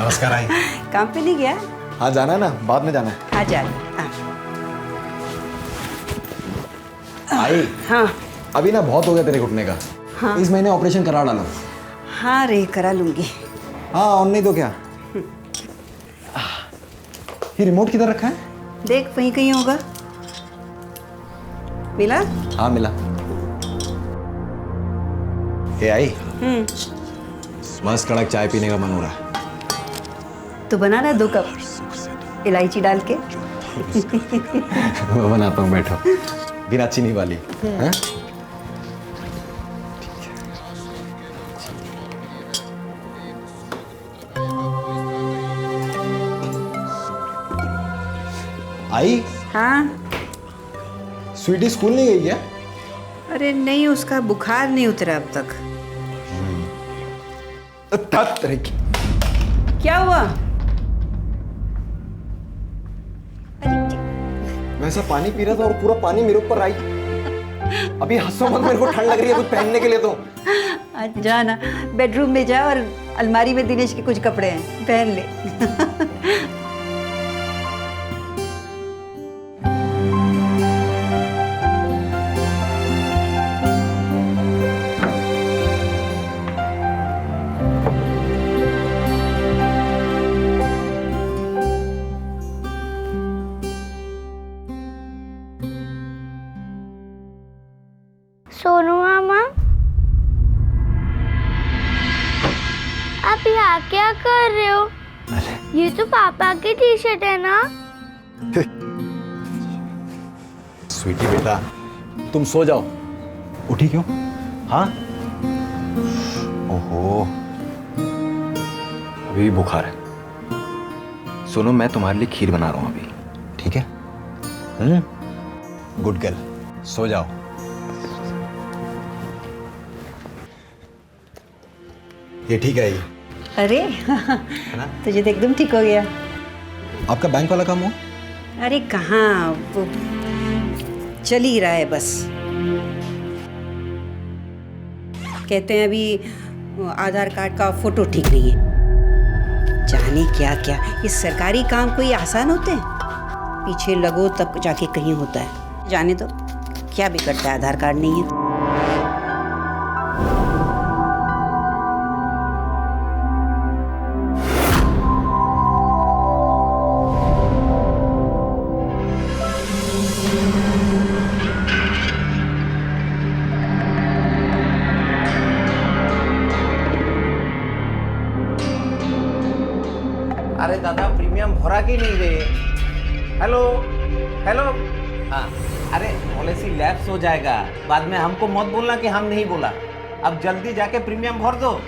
नमस्कार आई। काम पे नहीं गया? हाँ जाना है ना, बाद में जाना है। हाँ जा। आई हाँ अभी ना बहुत हो गया तेरे घुटने का। हाँ। इस महीने ऑपरेशन करा डालो। हाँ रे करा लूंगी। हाँ और नहीं तो क्या। ये रिमोट किधर रखा है? देख वहीं कहीं होगा। मिला? हाँ मिला। ये आई मस्त कड़क चाय पीने का मन हो रहा है। तो बना ना 2 कप इलायची डाल के। मैं बनाता हूँ, बैठो। बिना चीनी वाली। हाँ? आई हाँ स्वीटी स्कूल नहीं गई क्या? अरे नहीं, उसका बुखार नहीं उतरा अब तक। तरह की। क्या हुआ? वैसा पानी पी रहा था और पूरा पानी मेरे ऊपर आई। अभी हंसो मत, मेरे को ठंड लग रही है कुछ पहनने के लिए। तो जा ना, बेडरूम में जा और अलमारी में दिनेश के कुछ कपड़े हैं, पहन ले। सोनू मामा, आप यहाँ क्या कर रहे हो? ये तो पापा की टी शर्ट है ना? स्वीटी बेटा तुम सो जाओ। उठी क्यों? हाँ ओहो अभी बुखार है। सुनो मैं तुम्हारे लिए खीर बना रहा हूँ अभी, ठीक है? गुड गर्ल, सो जाओ। ये ठीक है ये। अरे तुझे तो एकदम ठीक हो गया। आपका बैंक वाला काम हो? अरे कहाँ, वो चल ही रहा है बस। कहते हैं अभी आधार कार्ड का फोटो ठीक नहीं है। जाने क्या क्या, ये सरकारी काम कोई आसान होते हैं? पीछे लगो तब जाके कहीं होता है। जाने दो, क्या बिगड़ता है, आधार कार्ड नहीं है। अरे दादा प्रीमियम भरा की नहीं रे? Hello hello. हाँ अरे पॉलिसी लैप्स हो जाएगा, बाद में हमको मत बोलना कि हम नहीं बोला। अब जल्दी जाके प्रीमियम भर दो।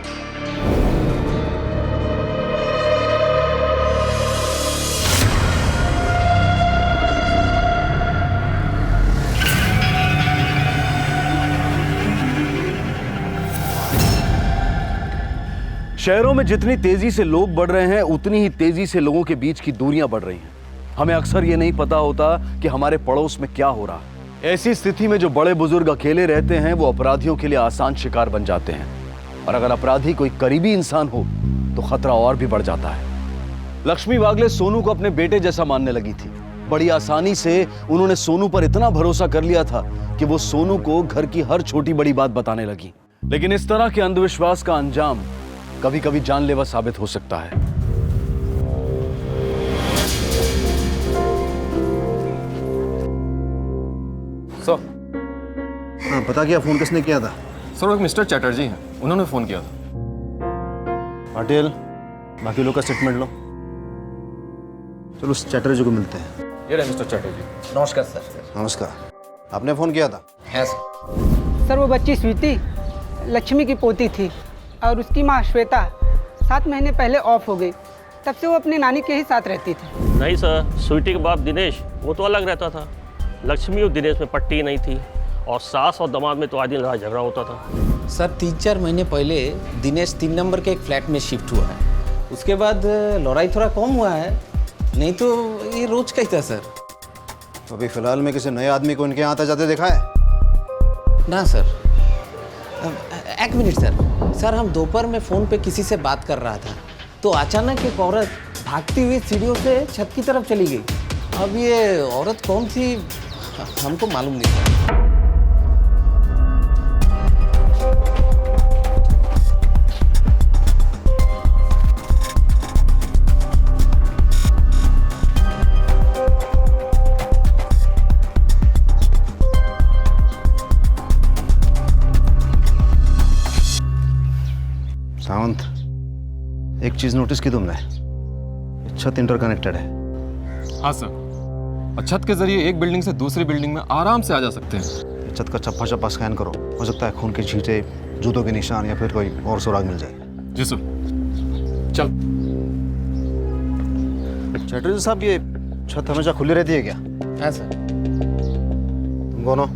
शहरों में जितनी तेजी से लोग बढ़ रहे हैं उतनी ही तेजी से लोगों के बीच की दूरियां बढ़ रही हैं। हमें अक्सर ये नहीं पता होता कि हमारे पड़ोस में क्या हो रहा है। ऐसी स्थिति में जो बड़े बुजुर्ग अकेले रहते हैं वो अपराधियों के लिए आसान शिकार बन जाते हैं, और अगर अपराधी कोई करीबी इंसान हो तो खतरा और भी बढ़ जाता है। लक्ष्मी वागले सोनू को अपने बेटे जैसा मानने लगी थी। बड़ी आसानी से उन्होंने सोनू पर इतना भरोसा कर लिया था कि वो सोनू को घर की हर छोटी बड़ी बात बताने लगी। लेकिन इस तरह के अंधविश्वास का अंजाम कभी कभी जानलेवा साबित हो सकता है। सर हाँ पता क्या फोन किसने किया था? सर एक मिस्टर चैटर्जी हैं, उन्होंने फ़ोन किया था। पाटिल बाकी लोग का स्टेटमेंट लो। चलो उस चैटर्जी को मिलते हैं। ये रहे मिस्टर चैटर्जी। नमस्कार सर। नमस्कार। आपने फ़ोन किया था? है सर। सर वो बच्ची स्वीटी लक्ष्मी की पोती थी और उसकी माँ श्वेता 7 महीने पहले ऑफ हो गई। तब से वो अपनी नानी के ही साथ रहती थी। नहीं सर, स्वीटी के बाप दिनेश वो तो अलग रहता था। लक्ष्मी और दिनेश में पट्टी नहीं थी और सास और दामाद में तो आए दिन लड़ाई झगड़ा होता था। सर 3-4 महीने पहले दिनेश 3 नंबर के एक फ्लैट में शिफ्ट हुआ है। उसके बाद लड़ाई थोड़ा कम हुआ है, नहीं तो ये रोज का ही था सर। तो अभी फिलहाल में किसी नए आदमी को इनके यहाँ आते जाते देखा है? ना सर। एक मिनट सर। सर हम दोपहर में फ़ोन पे किसी से बात कर रहा था तो तो अचानक एक औरत भागती हुई सीढ़ियों से छत की तरफ चली गई। अब ये औरत कौन थी हमको मालूम नहीं था। सावंत, एक चीज नोटिस की तुमने? छत इंटरकनेक्टेड है। हाँ सर, और छत के जरिए एक बिल्डिंग से दूसरी बिल्डिंग में आराम से आ जा सकते हैं। छत का चप्पा चप्पा स्कैन करो, हो सकता है खून के छींटे, जूतों के निशान या फिर कोई और सुराग मिल जाए। जी सर। चल। चटर्जी साहब, ये छत हमेशा खुली रहती है क्या? हाँ सर। तुम कौन हो?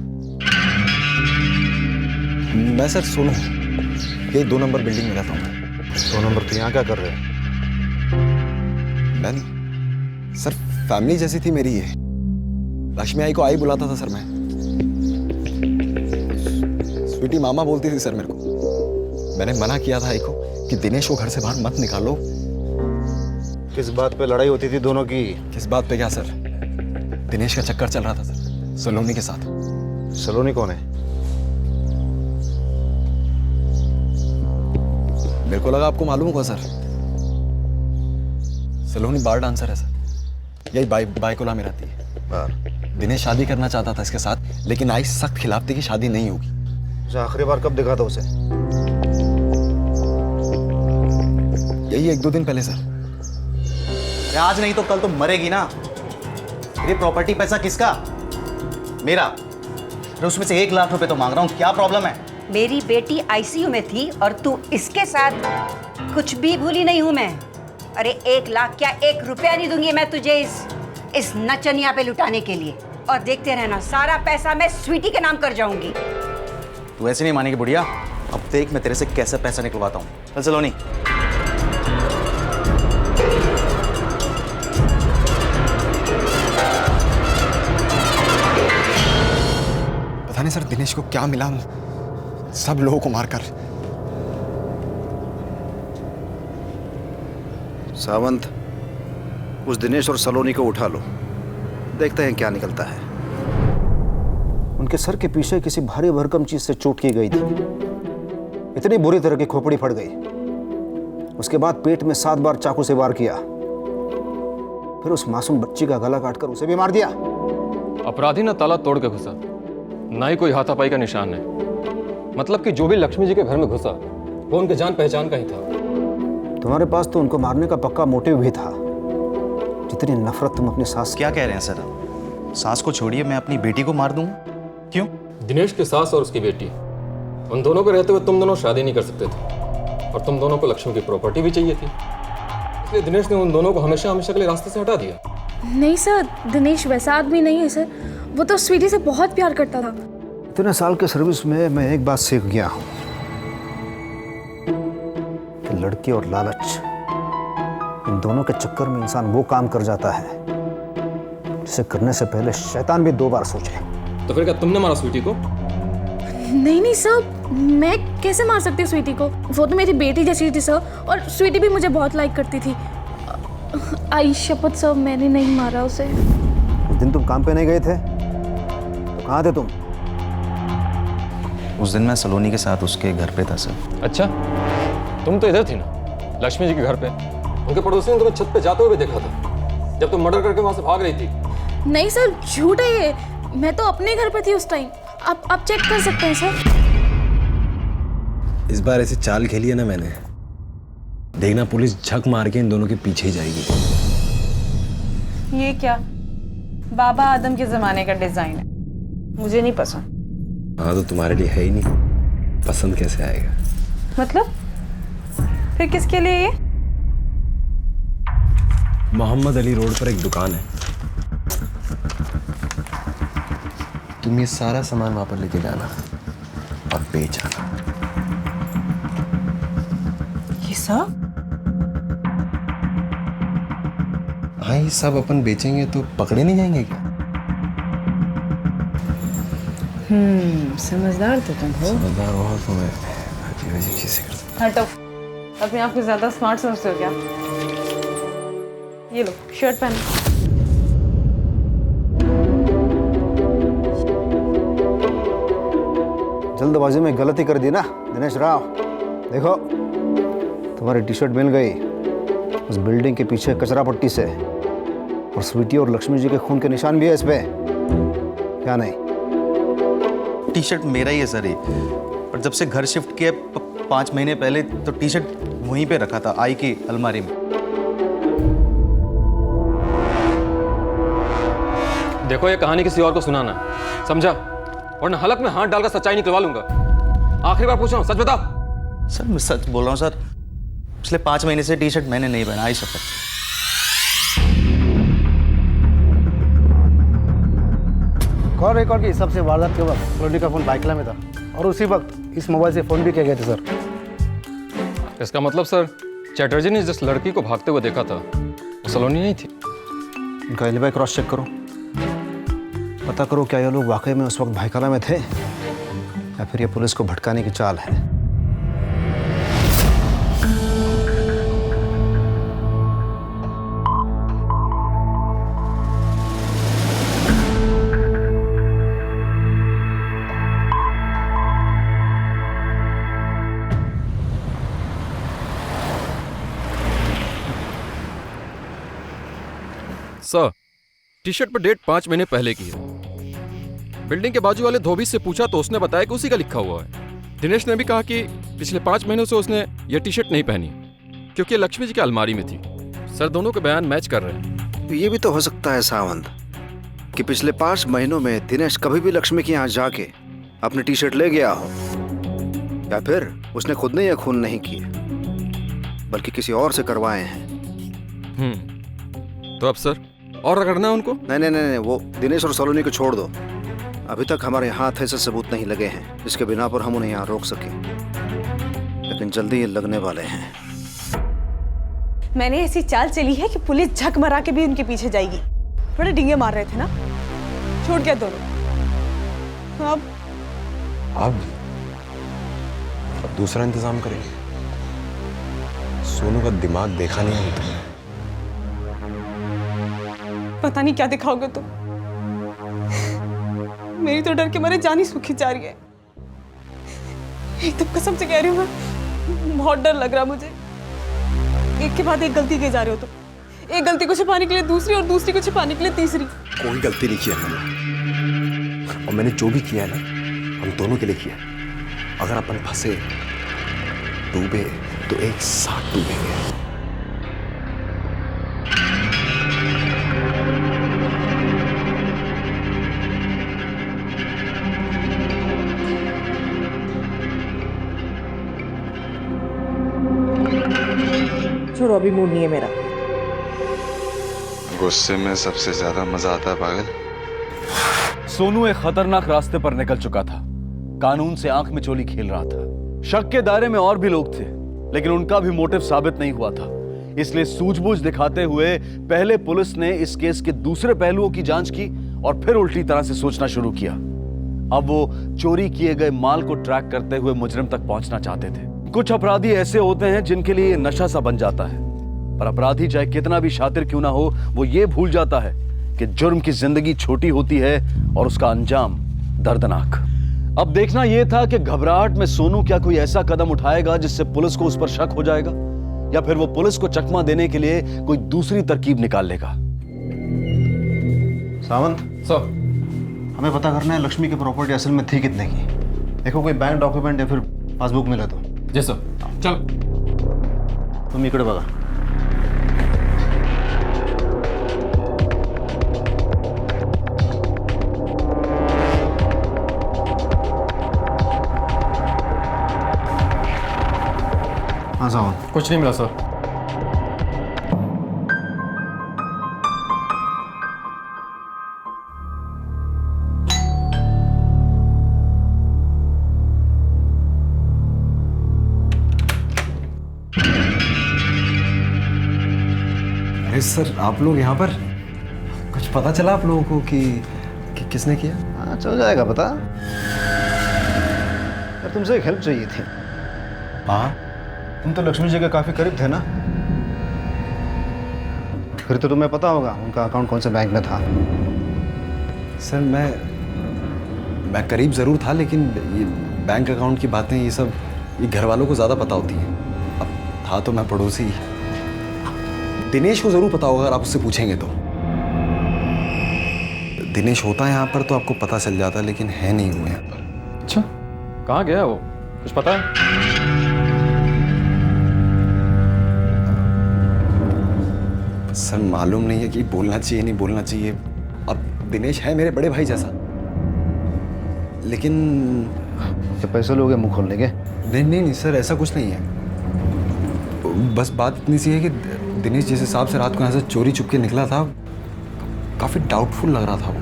मैं सर सोनू, यही 2 नंबर बिल्डिंग में रहता हूँ। 2 नंबर तो यहाँ क्या कर रहे हो? मैं सर, फैमिली जैसी थी मेरी ये। लक्ष्मी आई को आई बुलाता था सर मैं। स्वीटी मामा बोलती थी सर मेरे को। मैंने मना किया था आई को कि दिनेश को घर से बाहर मत निकालो। किस बात पे लड़ाई होती थी दोनों की? किस बात पे क्या सर? दिनेश का चक्कर चल रहा था सर, सलोनी के साथ। सलोनी कौन है? मेरे को लगा आपको मालूम होगा सर। सलोनी बार डांसर है सर, यही बाइकोला में रहती है। बार? दिनेश शादी करना चाहता था इसके साथ, लेकिन आई सख्त खिलाफ थी कि शादी नहीं होगी। अच्छा, आखिरी बार कब देखा था उसे? यही 1-2 दिन पहले सर। आज नहीं तो कल तो मरेगी ना। ये प्रॉपर्टी पैसा किसका? मेरा। अरे उसमें से 1 लाख रुपए तो मांग रहा हूँ, क्या प्रॉब्लम है? मेरी बेटी आईसीयू में थी और तू इसके साथ? कुछ भी भूली नहीं हूं मैं। अरे 1 लाख क्या, 1 रुपया नहीं दूंगी मैं तुझे इस नचनिया पे लुटाने के लिए। और देखते रहना, सारा पैसा मैं स्वीटी के नाम कर जाऊंगी। तू ऐसे नहीं मानेगी बुढ़िया। अब देख मैं तेरे से कैसे पैसा निकलवाता हूँ। चल सलोनी। पता नहीं सर दिनेश को क्या मिला, सब लोगों को मारकर। सावंत, उस दिनेश और सलोनी को उठा लो, देखते हैं क्या निकलता है। उनके सर के पीछे किसी भारी भरकम चीज से चोट की गई थी। इतनी बुरी तरह की खोपड़ी फट गई। उसके बाद पेट में 7 बार चाकू से वार किया, फिर उस मासूम बच्ची का गला काटकर उसे भी मार दिया। अपराधी ना ताला तोड़ के घुसा, ना ही कोई हाथापाई का निशान है। मतलब कि जो भी लक्ष्मी जी के घर में घुसा वो उनके जान पहचान का ही था। तुम्हारे पास तो उनको मारने का पक्का मोटिव भी था। जितनी नफरत तुम अपनी सास। क्या कह रहे हैं सर? सास को छोड़िए, मैं अपनी बेटी को मार दूँ? क्यों? दिनेश की सास और उसकी बेटी, उन दोनों को रहते हुए तुम दोनों शादी नहीं कर सकते थे, और तुम दोनों को लक्ष्मी की प्रॉपर्टी भी चाहिए थी। इसलिए दिनेश ने उन दोनों को हमेशा हमेशा के लिए रास्ते से हटा दिया। नहीं सर, दिनेश वैसा आदमी नहीं है सर। वो तो स्वीटी से बहुत प्यार करता था। इतने साल के सर्विस में मैं एक बात सीख गया हूं कि लड़की और लालच, इन दोनों के चक्कर में इंसान वो काम कर जाता है जिसे करने से पहले शैतान भी 2 बार सोचे। तो फिर क्या तुमने मारा स्वीटी को? नहीं नहीं सर, मैं कैसे मार सकती स्वीटी को? वो तो मेरी बेटी जैसी थी सर, और स्वीटी भी मुझे बहुत लाइक करती थी। आई शपथ सर, मैंने नहीं मारा उसे। उस दिन तुम काम पे नहीं गए थे तो कहाँ थे तुम? उस दिन मैं सलोनी के साथ उसके घर पे था सर। अच्छा, तुम तो इधर थी ना, लक्ष्मी जी के घर पे। उनके पड़ोसी ने तुम्हें छत पे जाते हुए देखा था जब तुम मर्डर करके वहां से भाग रही थी। नहीं सर, झूठ है ये। मैं तो अपने घर पे थी उस टाइम। आप चेक कर सकते हैं सर। इस बार ऐसी चाल खेली है ना मैंने, देखना पुलिस झक मार के इन दोनों के पीछे ही जाएगी। ये क्या बाबा आदम के जमाने का डिजाइन है, मुझे नहीं पसंद। हाँ तो तुम्हारे लिए है ही नहीं, पसंद कैसे आएगा? मतलब फिर किसके लिए ये? मोहम्मद अली रोड पर एक दुकान है, तुम ये सारा सामान वहां पर लेके जाना और बेच आना। ये सब? हाँ, ये सब अपन बेचेंगे तो पकड़े नहीं जाएंगे क्या? समझदार तो तुम हो। समझदार हो तो मैं अजीब अजीब चीजें करता। हटो। अपने आप को ज्यादा स्मार्ट समझते हो क्या? ये लो शर्ट पहनो। जल्दबाजी में गलती कर दी ना दिनेश राव। देखो तुम्हारी टी शर्ट मिल गई उस बिल्डिंग के पीछे कचरा पट्टी से, और स्वीटी और लक्ष्मी जी के खून के निशान भी है इस पे। क्या नहीं? टी शर्ट मेरा ही है सर ये, और जब से घर शिफ्ट किया 5 महीने पहले तो टी शर्ट वहीं पे रखा था आई की अलमारी में। देखो ये कहानी किसी और को सुनाना, समझा? वरना हलक में हाथ डालकर सच्चाई निकलवा लूंगा। आखिरी बार पूछ रहा हूँ, सच बताओ। सर मैं सच बोल रहा हूँ सर, पिछले 5 महीने से टी शर्ट मैंने नहीं पहना, आई शपथ। कॉल रिकॉर्ड की सबसे वारदात के वक्त सलोनी का फोन बाइकला में था, और उसी वक्त इस मोबाइल से फोन भी किया गया था सर। इसका मतलब सर चैटर्जी ने जिस लड़की को भागते हुए देखा था वो सलोनी नहीं थी। उनका एलिबाई क्रॉस चेक करो, पता करो क्या ये लोग वाकई में उस वक्त भाईकाला में थे या फिर ये पुलिस को भटकाने की चाल है। सर टी शर्ट पर डेट 5 महीने पहले की है। बिल्डिंग के बाजू वाले धोबी से पूछा तो उसने बताया कि उसी का लिखा हुआ है। दिनेश ने भी कहा कि पिछले 5 महीनों से उसने ये टी शर्ट नहीं पहनी क्योंकि लक्ष्मी जी की अलमारी में थी। सर दोनों के बयान मैच कर रहे हैं। ये भी तो हो सकता है सावंत कि पिछले 5 महीनों में दिनेश कभी भी लक्ष्मी के यहाँ जाके अपनी टी शर्ट ले गया हो, या फिर उसने खुद ने यह खून नहीं किए बल्कि किसी और से करवाए हैं। तो अब सर और रगड़ना है उनको? नहीं, वो दिनेश और सलोनी को छोड़ दो। अभी तक हमारे हाथ ऐसे सबूत नहीं लगे हैं जिसके बिना पर हम उन्हें यहाँ रोक सके, लेकिन जल्दी ये लगने वाले हैं। मैंने ऐसी चाल चली है कि पुलिस झक मरा के भी उनके पीछे जाएगी। थोड़े डिंगे मार रहे थे ना, छूट गया दोनों। अब दूसरा इंतजाम करेंगे। सोनू का दिमाग देखा नहीं है तुमने। पता नहीं क्या दिखाओगे तुम। मेरी तो डर के मारे जान ही सूखी जा रही है। एकदम कसम से कह रही हूँ मैं, बहुत डर लग रहा मुझे। एक के बाद एक गलती किए जा रहे हो तुम। एक गलती को छिपाने के लिए दूसरी, और दूसरी को छिपाने के लिए तीसरी। कोई गलती नहीं किया मैंने, और मैंने जो भी किया है ना हम दोनों के लिए किया। अगर अपन फंसे डूबे तो एक साथ डूबेंगे। छोड़ो, अभी मूड नहीं है मेरा। गुस्से में सबसे ज्यादा मजा आता है पागल। सोनू एक खतरनाक रास्ते पर निकल चुका था। कानून से आंख में चोली खेल रहा था। शक के दायरे में और भी लोग थे, लेकिन उनका भी मोटिव साबित नहीं हुआ था। इसलिए सूझबूझ दिखाते हुए पहले पुलिस ने इस केस के दूसरे पहलुओं की जांच की और फिर उल्टी तरह से सोचना शुरू किया। अब वो चोरी किए गए माल को ट्रैक करते हुए मुजरिम तक पहुंचना चाहते थे। कुछ अपराधी ऐसे होते हैं जिनके लिए नशा सा बन जाता है, पर अपराधी चाहे कितना भी शातिर क्यों ना हो, वो ये भूल जाता है कि जुर्म की जिंदगी छोटी होती है और उसका अंजाम दर्दनाक। अब देखना यह था कि घबराहट में सोनू क्या कोई ऐसा कदम उठाएगा जिससे पुलिस को उस पर शक हो जाएगा, या फिर वो पुलिस को चकमा देने के लिए कोई दूसरी तरकीब निकाल लेगा। सावंत सर, हमें पता करना है लक्ष्मी की प्रॉपर्टी असल में थी कितने की। देखो कोई बैंक डॉक्यूमेंट या फिर पासबुक मिला तो। जी सर। चल तुम इकडे बघा। हाँ सावंत, कुछ नहीं मिला सर। अरे सर, आप लोग यहाँ पर? कुछ पता चला आप लोगों को कि किसने किया? हाँ चल जाएगा पता। यार तुमसे एक हेल्प चाहिए थी। हाँ, तुम तो लक्ष्मी जी के काफी करीब थे ना, फिर तो तुम्हें पता होगा उनका अकाउंट कौन से बैंक में था। सर मैं करीब ज़रूर था, लेकिन ये बैंक अकाउंट की बातें ये सब ये घर वालों को ज़्यादा पता होती हैं। अब था तो मैं पड़ोसी। दिनेश को ज़रूर पता होगा अगर आप उससे पूछेंगे तो। दिनेश होता है यहाँ पर तो आपको पता चल जाता, लेकिन है नहीं वो यहाँ पर। अच्छा, कहाँ गया वो, कुछ पता है? सर मालूम नहीं है कि बोलना चाहिए नहीं बोलना चाहिए। अब दिनेश है मेरे बड़े भाई जैसा, लेकिन तो पैसे लोगे मुंह खोलने के? नहीं सर, ऐसा कुछ नहीं है। बस बात इतनी सी है कि दिनेश जिस हिसाब से रात को यहाँ से चोरी चुप के निकला था, काफी डाउटफुल लग रहा था वो।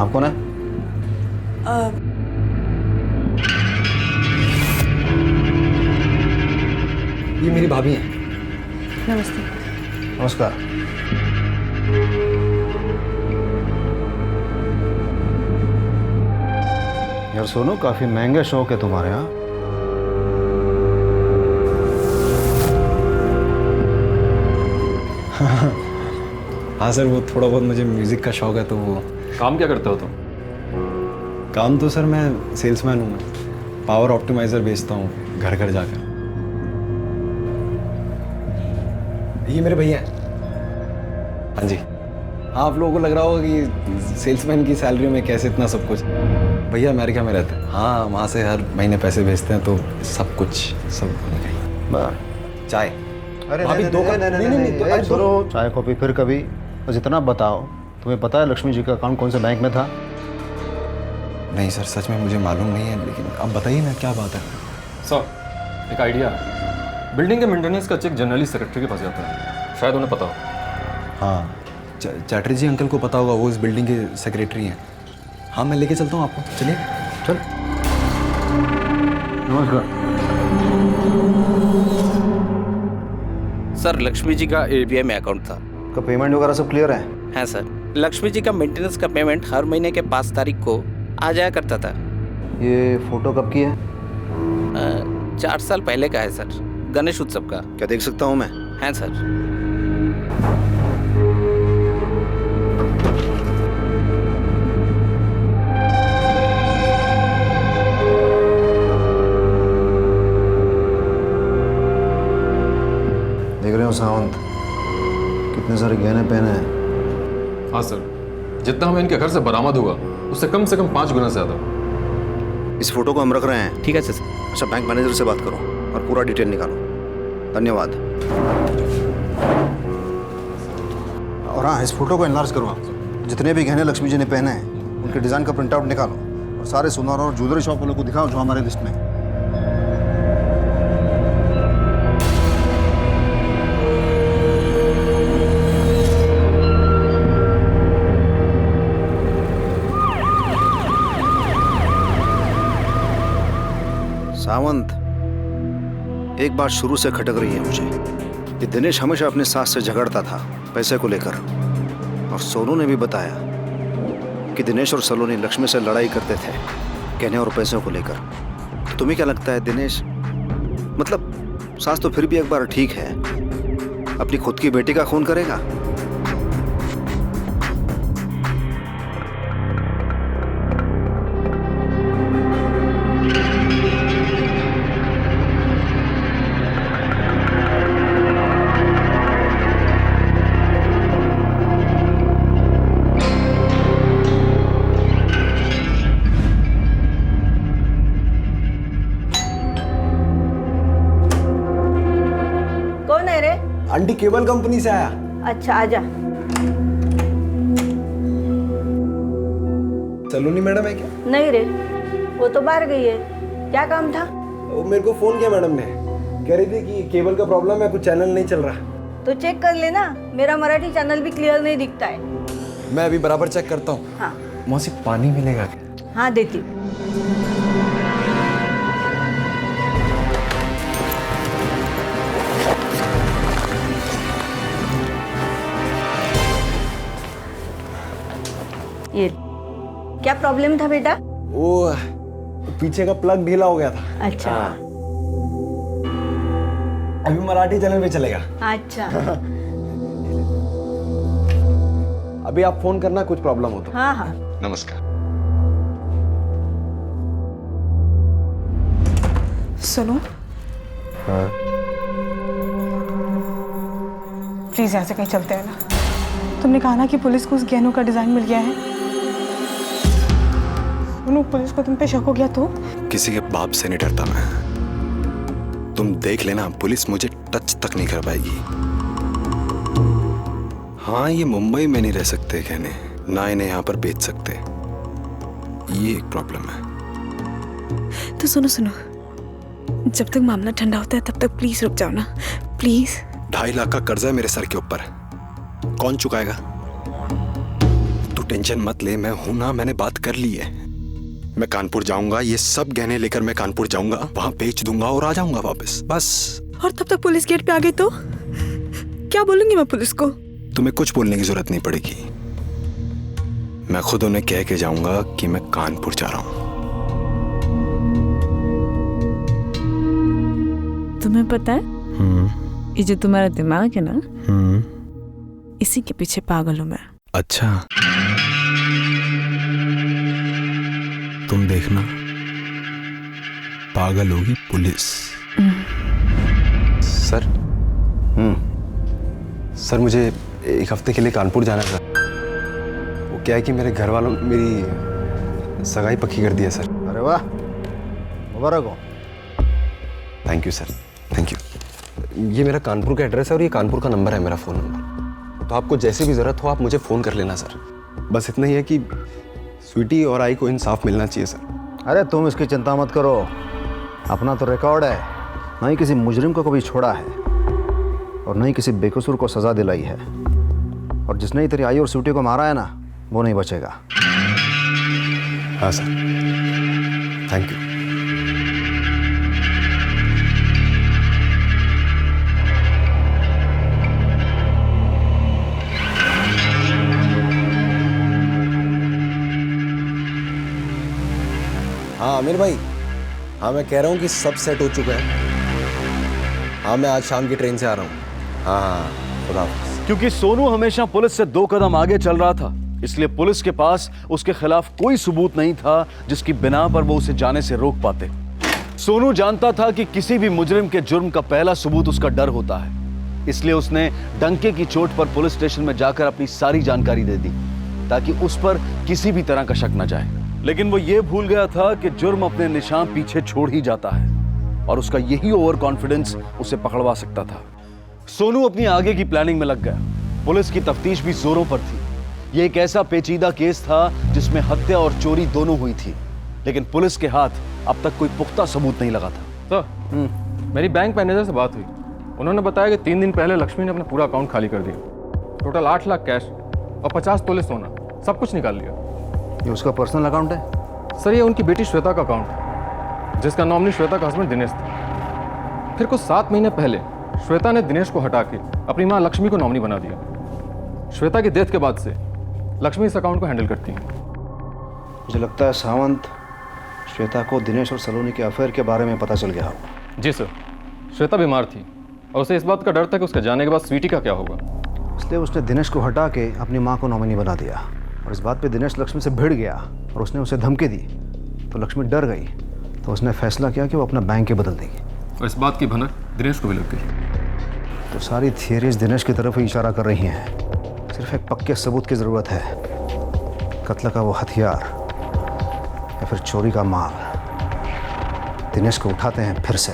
आप कौन है? ये मेरी भाभी है। नमस्ते। नमस्कार। यार सोनू, काफी महंगे शौक है तुम्हारे यहाँ। हाँ सर, वो थोड़ा बहुत मुझे म्यूजिक का शौक है तो वो। काम क्या करते हो तुम? काम तो सर मैं सेल्समैन हूँ, मैं पावर ऑप्टिमाइजर बेचता हूँ घर घर जाकर। ये मेरे भैया हैं। हाँ जी। हाँ, आप लोगों को लग रहा होगा कि सेल्समैन की सैलरी में कैसे इतना सब कुछ। भैया अमेरिका में रहते हैं। हाँ, वहाँ से हर महीने पैसे भेजते हैं, तो सब कुछ सब चाय। अरे भाभी दो कप। नहीं, छोड़ो चाय कॉफी फिर कभी। बस इतना बताओ, तुम्हें पता है लक्ष्मी जी का अकाउंट कौन से बैंक में था? नहीं सर, सच में मुझे मालूम नहीं है, लेकिन अब बताइए ना क्या बात है। सर एक आइडिया है, बिल्डिंग के मेंटेनेंस का चेक जनरली सेक्रेटरी के पास जाता है, शायद उन्हें पता हो। हाँ, चैटर्जी अंकल को पता होगा, वो इस बिल्डिंग के सेक्रेटरी हैं। हाँ, मैं लेके चलता हूँ आपको, चलिए। चल। नमस्कार सर, लक्ष्मी जी का एसबीआई में अकाउंट था। का पेमेंट वगैरह सब क्लियर है? हाँ सर, लक्ष्मी जी का मेंटेनेंस का पेमेंट हर महीने के 5 तारीख को आ जाया करता था। ये फोटो कब की है? 4 साल पहले का है सर, गणेश उत्सव का। क्या देख सकता हूँ मैं? हाँ सर। देख रहे हो सावंत, कितने सारे गहने पहने हैं। हाँ सर, जितना हमें इनके घर से बरामद हुआ उससे कम 5 गुना ज्यादा। इस फोटो को हम रख रहे हैं। ठीक है सर। अच्छा, बैंक मैनेजर से बात करो और पूरा डिटेल निकालो। धन्यवाद। और हाँ, इस फोटो को एनलार्ज करो। जितने भी गहने लक्ष्मी जी ने पहने हैं उनके डिज़ाइन का प्रिंट आउट निकालो और सारे सोनार और ज्वेलरी शॉप वालों को दिखाओ जो हमारे लिस्ट में है। सावंत, एक बात शुरू से खटक रही है मुझे कि दिनेश हमेशा अपने सास से झगड़ता था पैसे को लेकर, और सोनू ने भी बताया कि दिनेश और सलोनी लक्ष्मी से लड़ाई करते थे गहने और पैसों को लेकर। तो तुम्हें क्या लगता है दिनेश, मतलब सास तो फिर भी एक बार ठीक है, अपनी खुद की बेटी का खून करेगा? आंटी केबल कंपनी से आया। अच्छा, आजा। सलोनी मैडम है क्या? नहीं रे, वो तो बाहर गई है। क्या काम था? वो मेरे को फोन किया मैडम ने, कह रही थी कि केबल का प्रॉब्लम है, कुछ चैनल नहीं चल रहा। तो चेक कर लेना, मेरा मराठी चैनल भी क्लियर नहीं दिखता है। मैं अभी बराबर चेक करता हूँ। हाँ। मौसी, पानी मिलेगा क्या? हाँ, देती। ये क्या प्रॉब्लम था बेटा? वो पीछे का प्लग ढीला हो गया था। अच्छा। अभी मराठी चैनल पे चलेगा। अच्छा। अभी आप फोन करना कुछ प्रॉब्लम हो तो। हाँ हाँ। नमस्कार। सुनो, हाँ। प्लीज यहाँ से कहीं चलते हैं ना। तुमने कहा ना कि पुलिस को उस गहनों का डिजाइन मिल गया है। सुनो, पुलिस को तुम पे शक हो गया तो? किसी के बाप से नहीं डरता मैं। तुम देख लेना, पुलिस मुझे टच तक नहीं कर पाएगी। हाँ, ये मुंबई में नहीं रह सकते गहने, ना इन्हें यहाँ पर बेच सकते, ये एक प्रॉब्लम है। तो सुनो सुनो, जब तक मामला ठंडा होता है तब तक प्लीज रुक जाओ ना, प्लीज। 2.5 लाख का कर्जा है मेरे सर के ऊपर, कौन चुकाएगा? तू टेंशन मत ले, मैं हूं ना, मैंने बात कर ली है। मैं कानपुर जाऊंगा, ये सब गहने लेकर मैं कानपुर जाऊंगा, वहां बेच दूंगा और आ जाऊंगा वापस, बस। और तब तक पुलिस गेट पे आ गई तो क्या बोलूंगी मैं पुलिस को? तुम्हें कुछ बोलने की जरूरत नहीं पड़ेगी, मैं खुद उन्हें कह के जाऊंगा कि मैं कानपुर जा रहा हूं। तुम्हें पता है, ये जो तुम्हारा दिमाग है ना, इसी के पीछे पागल हूं मैं। अच्छा, तुम देखना, पागल होगी पुलिस। सर, सर मुझे 1 हफ्ते के लिए कानपुर जाना है सर। वो क्या है कि मेरे घर वालों ने मेरी सगाई पक्की कर दी है सर। अरे वाह, मुबारक हो। Thank you sir, thank you. ये मेरा कानपुर का एड्रेस है और ये कानपुर का नंबर है, मेरा फ़ोन नंबर। तो आपको जैसे भी ज़रूरत हो आप मुझे फ़ोन कर लेना सर। बस इतना ही है कि स्वीटी और आई को इंसाफ मिलना चाहिए सर। अरे तुम इसकी चिंता मत करो, अपना तो रिकॉर्ड है, ना ही किसी मुजरिम को कभी छोड़ा है और न ही किसी बेकसूर को सजा दिलाई है। और जिसने ही तेरी आई और स्वीटी को मारा है ना, वो नहीं बचेगा। हाँ सर, थैंक यू। हाँ आमिर भाई, हाँ मैं कह रहा हूँ कि सब सेट हो चुका है। हाँ मैं आज शाम की ट्रेन से आ रहा हूँ। हाँ, खुदा हाफिज़। क्योंकि सोनू हमेशा पुलिस से 2 कदम आगे चल रहा था, इसलिए पुलिस के पास उसके खिलाफ कोई सबूत नहीं था जिसकी बिना पर वो उसे जाने से रोक पाते। सोनू जानता था कि किसी भी मुजरिम के जुर्म का पहला सबूत उसका डर होता है, इसलिए उसने डंके की चोट पर पुलिस स्टेशन में जाकर अपनी सारी जानकारी दे दी ताकि उस पर किसी भी तरह का शक न जाए। लेकिन वो ये भूल गया था कि जुर्म अपने निशान पीछे छोड़ ही जाता है और उसका यही ओवर कॉन्फिडेंस उसे पकड़वा सकता था। सोनू अपनी आगे की प्लानिंग में लग गया। पुलिस की तफ्तीश भी जोरों पर थी। ये एक ऐसा पेचीदा केस था जिसमें हत्या और चोरी दोनों हुई थी, लेकिन पुलिस के हाथ अब तक कोई पुख्ता सबूत नहीं लगा था। सर, मेरी बैंक मैनेजर से बात हुई। उन्होंने बताया कि 3 दिन पहले लक्ष्मी ने अपना पूरा अकाउंट खाली कर दिया। टोटल 8 लाख कैश और 50 तोले सोना, सब कुछ निकाल लिया। ये उसका पर्सनल अकाउंट है? सर, ये उनकी बेटी श्वेता का अकाउंट है, जिसका नॉमिनी श्वेता का हस्बैंड दिनेश था। फिर कुछ 7 महीने पहले श्वेता ने दिनेश को हटा के अपनी मां लक्ष्मी को नॉमिनी बना दिया। श्वेता की डेथ के बाद से लक्ष्मी इस अकाउंट को हैंडल करती है। मुझे लगता है सावंत, श्वेता को दिनेश और सलोनी के अफेयर के बारे में पता चल गया होगा। जी सर, श्वेता बीमार थी और उसे इस बात का डर था कि उसके जाने के बाद स्वीटी का क्या होगा, इसलिए उसने दिनेश को हटा के अपनी मां को नॉमिनी बना दिया। और इस बात पे दिनेश लक्ष्मी से भिड़ गया और उसने उसे धमकी दी, तो लक्ष्मी डर गई, तो उसने फैसला किया कि वो अपना बैंक ही बदल देगी। और इस बात की भनक दिनेश को भी लग गई। तो सारी थियरीज दिनेश की तरफ ही इशारा कर रही हैं। सिर्फ एक पक्के सबूत की ज़रूरत है, कत्ल का वो हथियार या फिर चोरी का माल। दिनेश को उठाते हैं फिर से।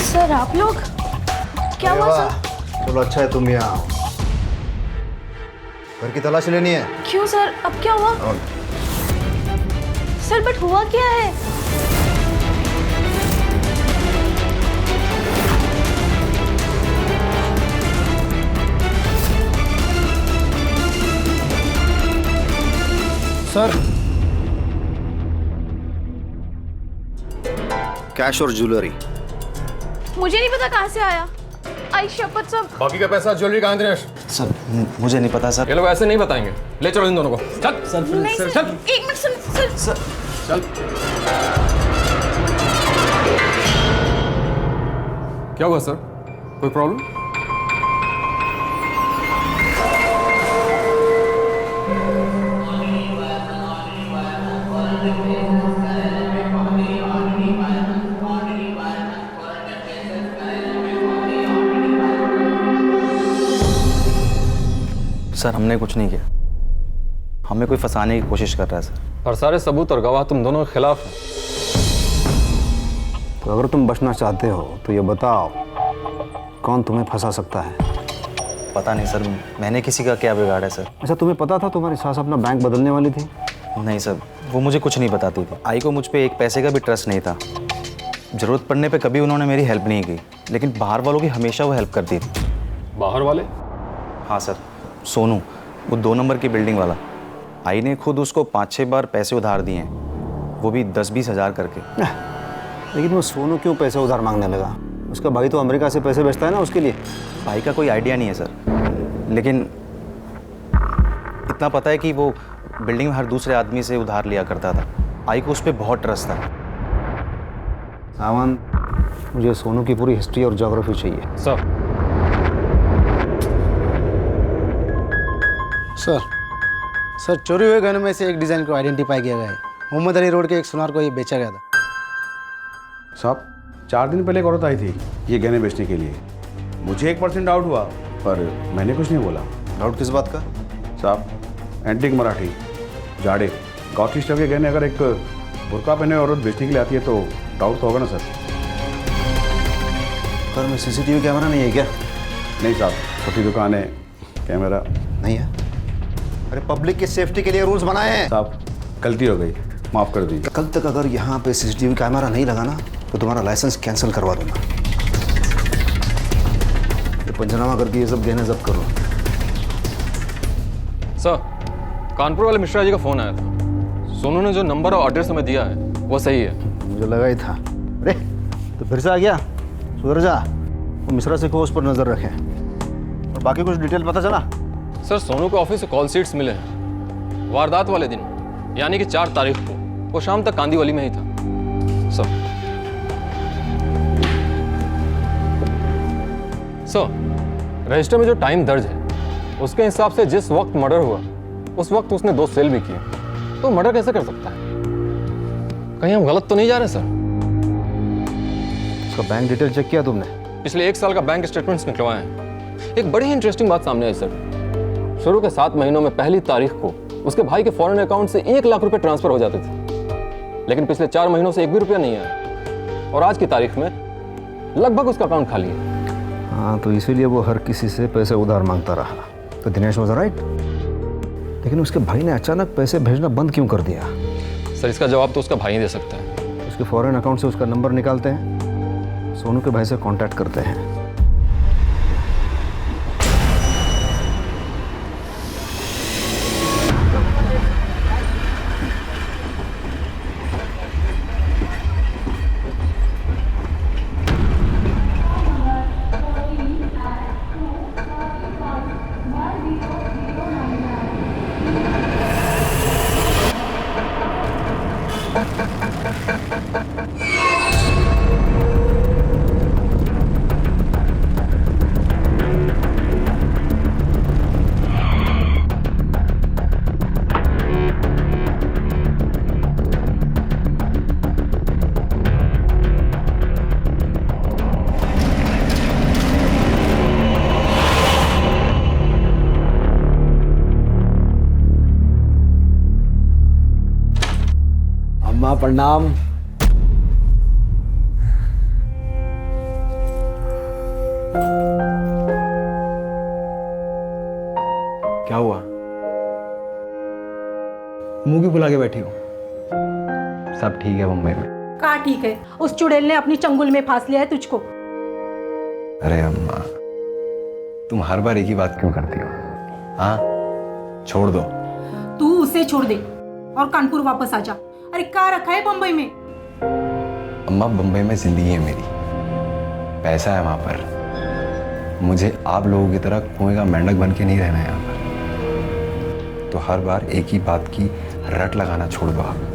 सर आप लोग, क्या हुआ सर? चलो अच्छा है तुम यहाँ आओ, घर की तलाशी लेनी है। क्यों सर, अब क्या हुआ? सर बट हुआ क्या है? सर, कैश और ज्वेलरी। मुझे नहीं पता कहाँ से आया। आई शपथ सब। बाकी का पैसा ज्वेलरी कहाँ है दिनेश? सर मुझे नहीं पता सर। ये लोग ऐसे नहीं बताएंगे, ले चलो इन दोनों को। चल सर नहीं सर, चल एक मिनट सुन सर। चल। क्या हुआ सर, कोई प्रॉब्लम? सर हमने कुछ नहीं किया, हमें कोई फंसाने की कोशिश कर रहा है सर। और सारे सबूत और गवाह तुम दोनों के खिलाफ हैं। तो अगर तुम बचना चाहते हो तो ये बताओ कौन तुम्हें फंसा सकता है? पता नहीं सर, मैंने किसी का क्या बिगाड़ा है सर। अच्छा तुम्हें पता था तुम्हारी सास अपना बैंक बदलने वाली थी? नहीं सर, वो मुझे कुछ नहीं बताती थी। आई को मुझ पे एक पैसे का भी ट्रस्ट नहीं था। ज़रूरत पड़ने पे कभी उन्होंने मेरी हेल्प नहीं की, लेकिन बाहर वालों की हमेशा वो हेल्प करती थी। बाहर वाले? हाँ सर, सोनू, वो 2 नंबर की बिल्डिंग वाला। आई ने खुद उसको 5-6 बार पैसे उधार दिए हैं, वो भी 10-20 हज़ार करके। लेकिन वो सोनू क्यों पैसे उधार मांगने लगा? उसका भाई तो अमेरिका से पैसे भेजता है ना उसके लिए। भाई का कोई आइडिया नहीं है सर, लेकिन इतना पता है कि वो बिल्डिंग में हर दूसरे आदमी से उधार लिया करता था। आई को उस पर बहुत ट्रस्ट था। सावंत, मुझे सोनू की पूरी हिस्ट्री और ज्योग्राफी चाहिए। सर चोरी हुए गहनों में से एक डिज़ाइन को आइडेंटिफाई किया गया है। मोहम्मद अली रोड के एक सुनार को ये बेचा गया था। साहब 4 दिन पहले एक औरत आई थी ये गहने बेचने के लिए। मुझे 1% डाउट हुआ, पर मैंने कुछ नहीं बोला। डाउट किस बात का? साहब एंटिक मराठी जाड़े गौत्री स्टफ के गहने अगर एक बुर्का पहने औरत बेचने के लिए आती है तो डाउट तो होगा ना सर। घर में CCTV कैमरा नहीं है क्या? नहीं साहब, छोटी दुकान है, कैमरा नहीं है। अरे पब्लिक की सेफ्टी के लिए रूल्स बनाए हैं। साहब गलती हो गई, माफ़ कर दीजिए। कल तक अगर यहाँ पे CCTV कैमरा नहीं लगा ना तो तुम्हारा लाइसेंस कैंसिल करवा दूंगा। ये पंचनामा करके ये सब गहने जब्त करो। सर, कानपुर वाले मिश्रा जी का फ़ोन आया था। सोनू ने जो नंबर और एड्रेस हमें दिया है वो सही है। मुझे लगा ही था। अरे तो फिर से आ गया, सुधर जा। वो मिश्रा से को उस पर नज़र रखें। और बाकी कुछ डिटेल पता चला? सर सोनू के ऑफिस से कॉल सीट्स मिले हैं। वारदात वाले दिन यानी कि 4 तारीख को वो शाम तक कांदीवली में ही था। सर रजिस्टर में जो टाइम दर्ज है उसके हिसाब से जिस वक्त मर्डर हुआ उस वक्त उसने 2 सेल भी किए, तो मर्डर कैसे कर सकता है? कहीं हम गलत तो नहीं जा रहे सर? उसका बैंक डिटेल चेक किया तुमने? पिछले 1 साल का बैंक स्टेटमेंट्स निकलवाए हैं। एक बड़ी ही इंटरेस्टिंग बात सामने आई सर। शुरू के 7 महीनों में पहली तारीख को उसके भाई के फॉरेन अकाउंट से 1 लाख रुपए ट्रांसफर हो जाते थे, लेकिन पिछले 4 महीनों से 1 भी रुपया नहीं आया और आज की तारीख में लगभग उसका अकाउंट खाली है। हाँ, तो इसीलिए वो हर किसी से पैसे उधार मांगता रहा। तो दिनेश वाज राइट। लेकिन उसके भाई ने अचानक पैसे भेजना बंद क्यों कर दिया? सर इसका जवाब तो उसका भाई ही दे सकता है। उसके फॉरेन अकाउंट से उसका नंबर निकालते हैं, सोनू के भाई से कांटेक्ट करते हैं। अम्मा प्रणाम। क्या हुआ? मुंह की बुला के बैठी हो? सब ठीक है मुंबई में। कहाँ ठीक है? उस चुड़ैल ने अपनी चंगुल में फांस लिया है तुझको। अरे अम्मा, तुम हर बार एक ही बात क्यों करती हो? हाँ, छोड़ दो। तू उसे छोड़ दे और कानपुर वापस आ जा। अरे क्या रखा है बम्बई में? अम्मा बम्बई में जिंदगी है मेरी, पैसा है वहां पर। मुझे आप लोगों की तरह कुएं का मेंढक बन के नहीं रहना है यहाँ पर। तो हर बार एक ही बात की रट लगाना छोड़ दो आप।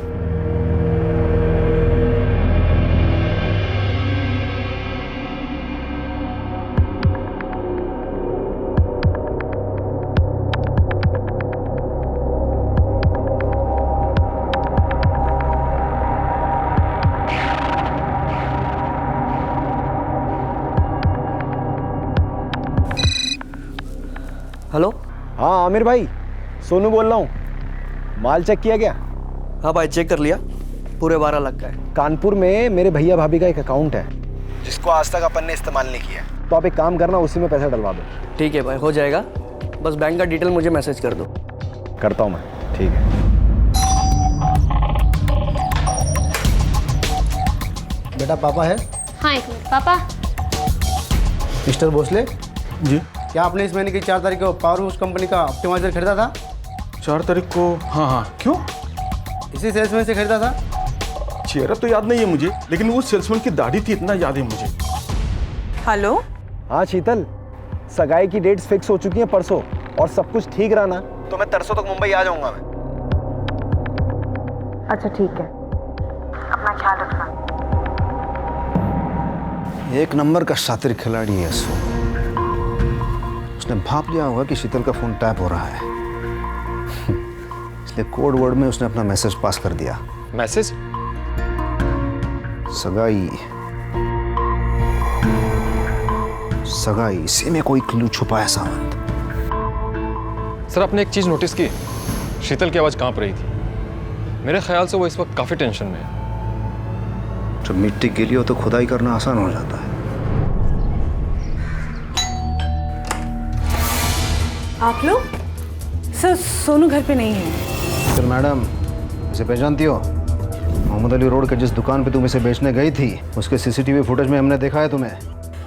हेलो। हाँ आमिर भाई, सोनू बोल रहा हूँ। माल चेक किया क्या? हाँ भाई, चेक कर लिया, पूरे 12 लाख का है। कानपुर में मेरे भैया भाभी का एक अकाउंट है जिसको आज तक अपन ने इस्तेमाल नहीं किया। तो आप एक काम करना, उसी में पैसा डलवा दो। ठीक है भाई, हो जाएगा। बस बैंक का डिटेल मुझे मैसेज कर दो। करता हूँ मैं, ठीक है। बेटा पापा है? हाँ, एक मिनट पापा। मिस्टर भोसले जी, क्या आपने इस महीने की 4 तारीख को पावर हाउस कंपनी का ऑप्टिमाइजर खरीदा था? 4 तारीख को? हाँ हाँ, क्यों? इसी सेल्समैन से खरीदा था। चेहरा तो याद नहीं है मुझे, लेकिन वो सेल्समैन की दाढ़ी थी, इतना याद है मुझे। हेलो। हाँ शीतल, सगाई की डेट्स फिक्स हो चुकी हैं परसों, और सब कुछ ठीक रहा ना तो मैं तरसों तक मुंबई आ जाऊंगा मैं। अच्छा ठीक है, अपना ख्याल रखना। एक नंबर का शातिर खिलाड़ी है सो। उसने भाप लिया होगा कि शीतल का फोन टैप हो रहा है, इसलिए कोड वर्ड में उसने अपना मैसेज पास कर दिया। मैसेज? सगाई, सगाई, इसी में कोई क्लू छुपा है सावंत। सर, आपने एक चीज नोटिस की? शीतल की आवाज कांप रही थी। मेरे ख्याल से वो इस वक्त काफी टेंशन में है। जब मिट्टी गीली हो तो खुदाई करना आसान हो जाता है। आप लोग? सर, सोनू घर पे नहीं है। फिर मैडम, इसे पहचानती हो? मोहम्मद अली रोड के जिस दुकान पे तुम इसे बेचने गई थी, उसके सीसीटीवी फुटेज में हमने देखा है तुम्हें।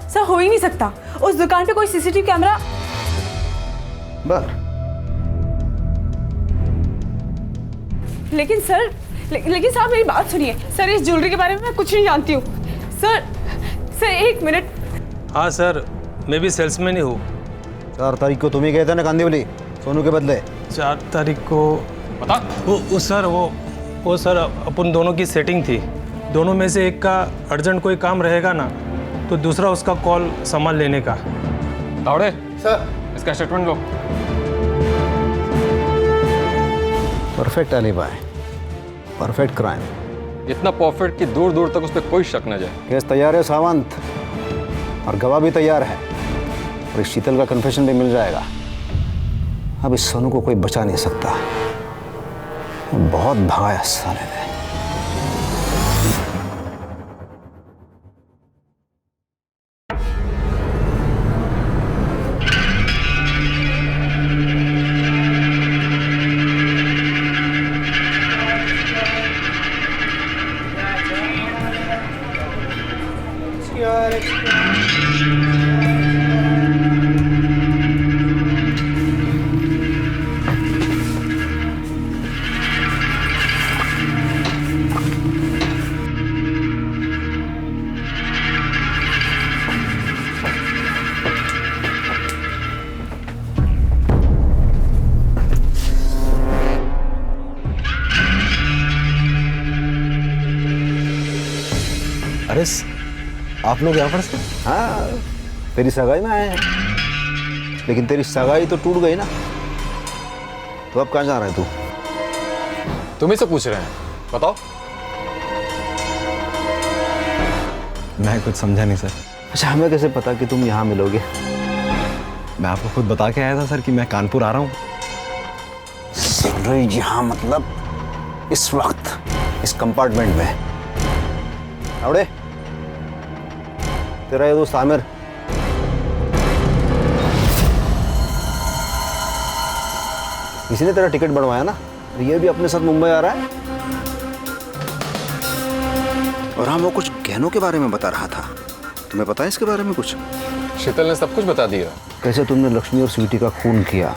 सर, हो ही नहीं सकता, उस दुकान पे कोई सीसीटीवी कैमरा। लेकिन सर, लेकिन साहब मेरी बात सुनिए। सर, इस ज्वेलरी के बारे में मैं कुछ नहीं जानती हूँ। सर एक मिनट। हाँ सर, मैं भी सेल्समैन ही हूँ। 4 तारीख को तुम ही गए थे ना कांदिवली, सोनू के बदले। 4 तारीख को बता। वो सर, वो सर अपन दोनों की सेटिंग थी। दोनों में से एक का अर्जेंट कोई काम रहेगा ना, तो दूसरा उसका कॉल संभाल लेने का। तावड़े सर, इसका स्टेटमेंट लो। Perfect alibi, perfect crime. इतना परफेक्ट कि दूर दूर तक उस पर कोई शक न जाए। केस तैयार है सावंत, और गवाह भी तैयार है, और इस शीतल का कन्फेशन भी मिल जाएगा। अब इस सोनू को कोई बचा नहीं सकता। बहुत भगाया साले ने। अरे आप लोग यहाँ पर से? हाँ, तेरी सगाई में आए हैं। लेकिन तेरी सगाई तो टूट गई ना, तो अब कहाँ जा रहा है तू? तुम ही से पूछ रहे हैं, बताओ। मैं कुछ समझा नहीं सर। अच्छा, हमें कैसे पता कि तुम यहाँ मिलोगे? मैं आपको खुद बता के आया था सर कि मैं कानपुर आ रहा हूँ। सुन रही जी? हाँ, मतलब इस वक्त इस कंपार्टमेंट में। आवड़े, तेरा ये दोस्त आमिर, इसी ने तेरा टिकट बनवाया ना, ये भी अपने साथ मुंबई आ रहा है। और हाँ, वो कुछ गहनों के बारे में बता रहा था। तुम्हें पता है इसके बारे में कुछ? शीतल ने सब कुछ बता दिया। कैसे तुमने लक्ष्मी और स्वीटी का खून किया,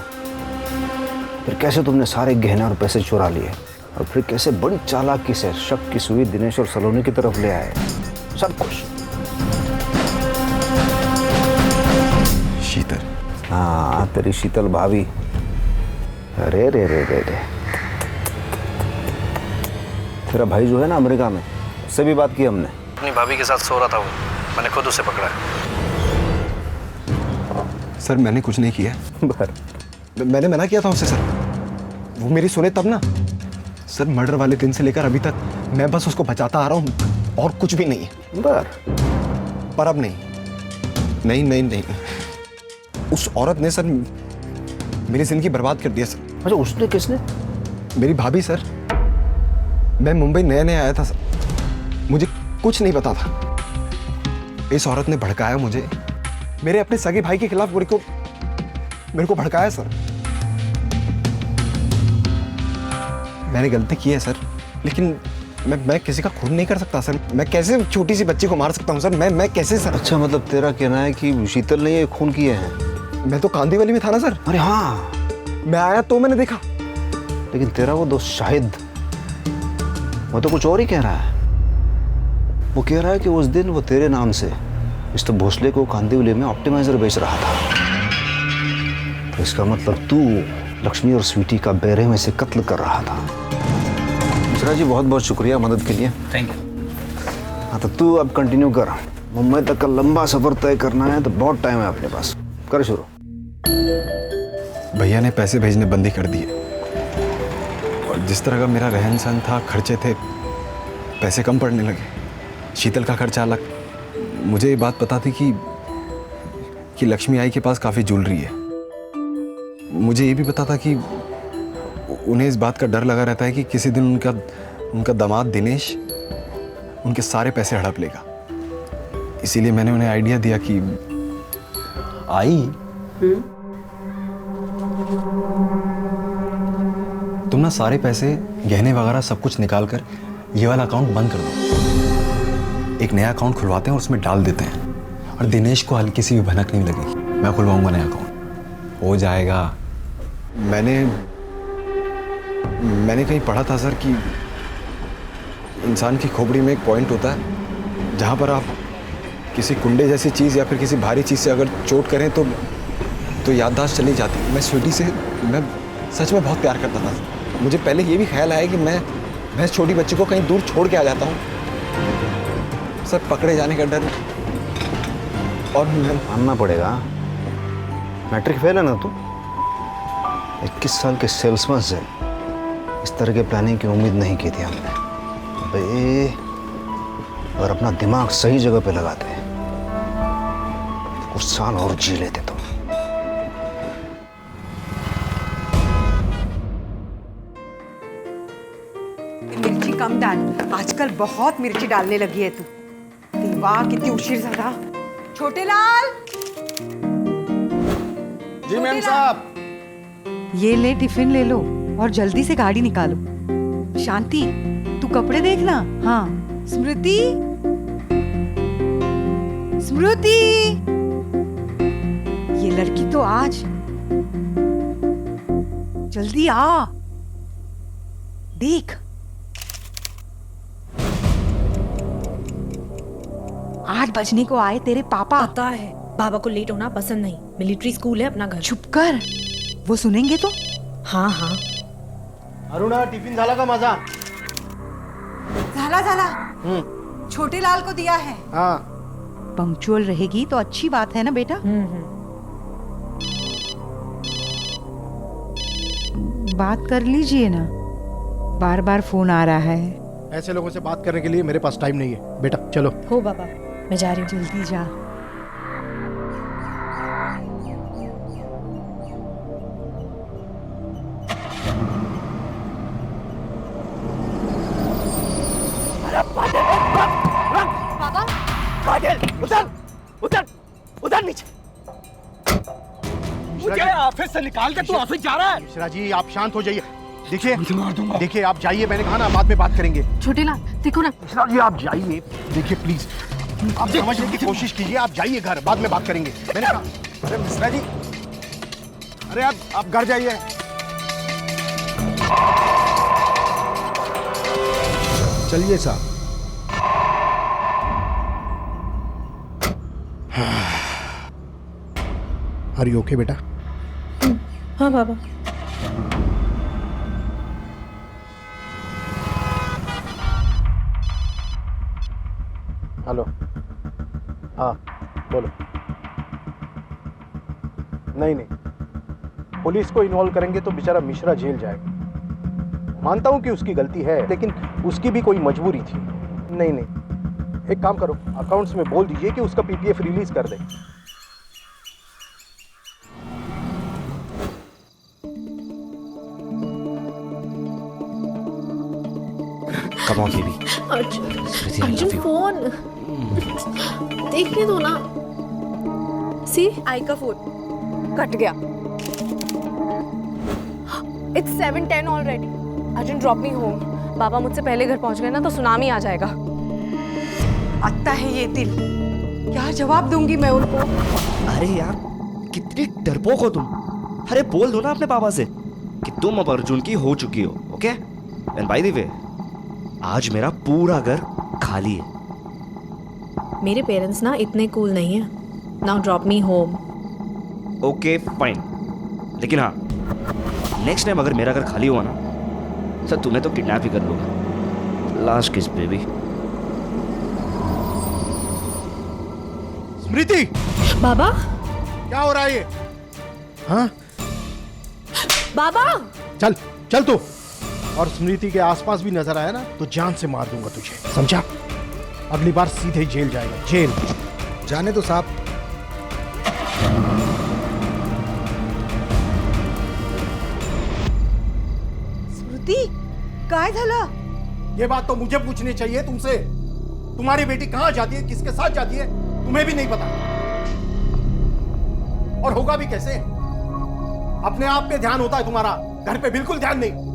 फिर कैसे तुमने सारे गहने और पैसे चुरा लिए, और फिर कैसे बड़ी चालाकी से शक की सुई दिनेश और सलोनी की तरफ ले आए। सब कुछ। शीतल। हाँ, तेरी शीतल भाभी। अरे रे रे रे रे, तेरा भाई जो है ना अमेरिका में, उससे भी बात की हमने। अपनी भाभी के साथ सो रहा था वो, मैंने खुद उसे पकड़ा है। सर मैंने कुछ नहीं किया। मैंने मना किया था उसे सर, वो मेरी सुने तब ना। सर मर्डर वाले दिन से लेकर अभी तक मैं बस उसको बचाता आ रहा हूँ और कुछ भी नहीं है। पर अब नहीं, नहीं नहीं नहीं, उस औरत ने सर मेरी जिंदगी बर्बाद कर दिया सर। अच्छा, उसने? किसने? मेरी भाभी सर। मैं मुंबई नया नया आया था सर, मुझे कुछ नहीं पता था। इस औरत ने भड़काया मुझे, मेरे अपने सगे भाई के खिलाफ मेरे को भड़काया सर। मैंने गलती की है सर, लेकिन मैं किसी का खून नहीं कर सकता सर। मैं कैसे छोटी सी बच्ची को मार सकता हूँ सर? मैं कैसे सर? अच्छा, मतलब तेरा कहना है कि शीतल ने ये खून किए हैं? मैं तो कांदीवली में था ना सर। अरे हाँ, मैं आया तो मैंने देखा। लेकिन तेरा वो दोस्त शाहिद, वो तो कुछ और ही कह रहा है। वो कह रहा है कि उस दिन वो तेरे नाम से मिस्टर भोसले को कांदीवली में ऑप्टिमाइजर बेच रहा था। तो इसका मतलब तू लक्ष्मी और स्वीटी का बेरहमी से कत्ल कर रहा था। मिश्रा जी, बहुत बहुत शुक्रिया मदद के लिए। Thank you. हाँ, तो तू अब कंटिन्यू कर। मुंबई तक का लंबा सफर तय करना है तो बहुत टाइम है अपने पास। कर शुरू। भैया ने पैसे भेजने बंदी कर दिए, और जिस तरह का मेरा रहन सहन था, खर्चे थे, पैसे कम पड़ने लगे। शीतल का खर्चा अलग। मुझे ये बात पता थी कि लक्ष्मी आई के पास काफ़ी ज्वेलरी है। मुझे ये भी पता था कि उन्हें इस बात का डर लगा रहता है कि किसी दिन उनका दामाद दिनेश उनके सारे पैसे हड़प लेगा। इसीलिए मैंने उन्हें आइडिया दिया कि आई, तुम ना सारे पैसे, गहने वगैरह सब कुछ निकाल कर ये वाला अकाउंट बंद कर दो। एक नया अकाउंट खुलवाते हैं और उसमें डाल देते हैं, और दिनेश को हल्की सी भी भनक नहीं लगेगी। मैं खुलवाऊंगा नया अकाउंट, हो जाएगा। मैंने कहीं पढ़ा था सर कि इंसान की खोपड़ी में एक पॉइंट होता है जहाँ पर आप किसी कुंडे जैसी चीज़ या फिर किसी भारी चीज़ से अगर चोट करें तो याददाश्त चली जाती है। मैं स्वीटी से मैं सच में बहुत प्यार करता था। मुझे पहले ये भी ख्याल आया कि मैं इस छोटी बच्ची को कहीं दूर छोड़ के आ जाता हूँ सर, पकड़े जाने का डर। और मानना पड़ेगा, मैट्रिक फेल है ना तू? 21 साल के सेल्समैन से इस तरह के प्लानिंग की उम्मीद नहीं की थी हमने। अबे, और अपना दिमाग सही जगह पे लगाते हैं, कुछ साल और जी लेते तुम। मिर्ची कम डाल, आजकल बहुत मिर्ची डालने लगी है तू। वाह, कितनी उशीर ज़्यादा। छोटे लाल। जी मैम साहब। ये ले, टिफिन ले लो और जल्दी से गाड़ी निकालो। शांति, तू कपड़े देखना। हाँ, स्मृति, स्मृति, ये लड़की तो आज जल्दी आ, देख 8 बजने को आए तेरे पापा। पता है, बाबा को लेट होना पसंद नहीं। मिलिट्री स्कूल है अपना घर। चुप कर, वो सुनेंगे तो। हाँ हाँ। अरुणा, टिफिन झाला का माझा? झाला। छोटे लाल को दिया है। हाँ। पंक्चुअल रहेगी तो अच्छी बात है ना बेटा। बात कर लीजिए ना, बार बार फोन आ रहा है। ऐसे लोगों से बात करने के लिए मेरे पास टाइम नहीं है। बेटा चलो। हो बाबा, मैं जा रही हूँ। जल्दी जा। उधर नीचे। मुझे ऑफिस से निकाल के तू ऑफिस जा रहा है? मिश्रा जी, आप शांत हो जाइए। देखिए आप जाइए, मैंने कहा ना बाद में बात करेंगे। छोटे लाल देखो ना। मिश्रा जी आप जाइए, देखिए प्लीज, आप समझने की कोशिश कीजिए। आप जाइए घर, बाद में बात करेंगे। मैंने कहा। अरे मिश्रा जी, अरे आप घर जाइए। चलिए साहब। आर यू ओके बेटा? हाँ बाबा। हेलो, हाँ बोलो। नहीं नहीं, पुलिस को इन्वॉल्व करेंगे तो बेचारा मिश्रा जेल जाएगा। मानता हूं कि उसकी गलती है, लेकिन उसकी भी कोई मजबूरी थी। नहीं नहीं, एक काम करो, अकाउंट्स में बोल दीजिए कि उसका पीपीएफ रिलीज कर दे। Come on baby. Arjun phone देखने दो ना। सी आई का फोन कट गया। It's 7:10 already. Arjun drop me home. बाबा मुझसे पहले घर पहुंच गए ना तो सुनामी आ जाएगा। आता है ये दिल, क्या जवाब दूंगी मैं उनको? अरे यार कितनी डरपोक हो तुम। अरे बोल दो ना अपने पापा से कि तुम अब अर्जुन की हो चुकी हो। Okay, and by the way आज मेरा पूरा घर खाली है। मेरे पेरेंट्स ना इतने कूल नहीं है। Now drop me home. Okay fine, लेकिन हाँ नेक्स्ट टाइम अगर मेरा घर खाली हुआ ना सर तुम्हें तो किडनैप ही कर लूंगा। लास्ट किस बेबी। स्मृति, बाबा क्या हो रहा है ये? हाँ बाबा चल चल तू। और स्मृति के आसपास भी नजर आया ना तो जान से मार दूंगा तुझे, समझा? अगली बार सीधे जेल जाएगा, जेल। जाने तो साहब। स्मृति काय झाला? ये बात तो मुझे पूछनी चाहिए तुमसे। तुम्हारी बेटी कहां जाती है, किसके साथ जाती है, तुम्हें भी नहीं पता। और होगा भी कैसे? अपने आप पे ध्यान होता है तुम्हारा, घर पे बिल्कुल ध्यान नहीं।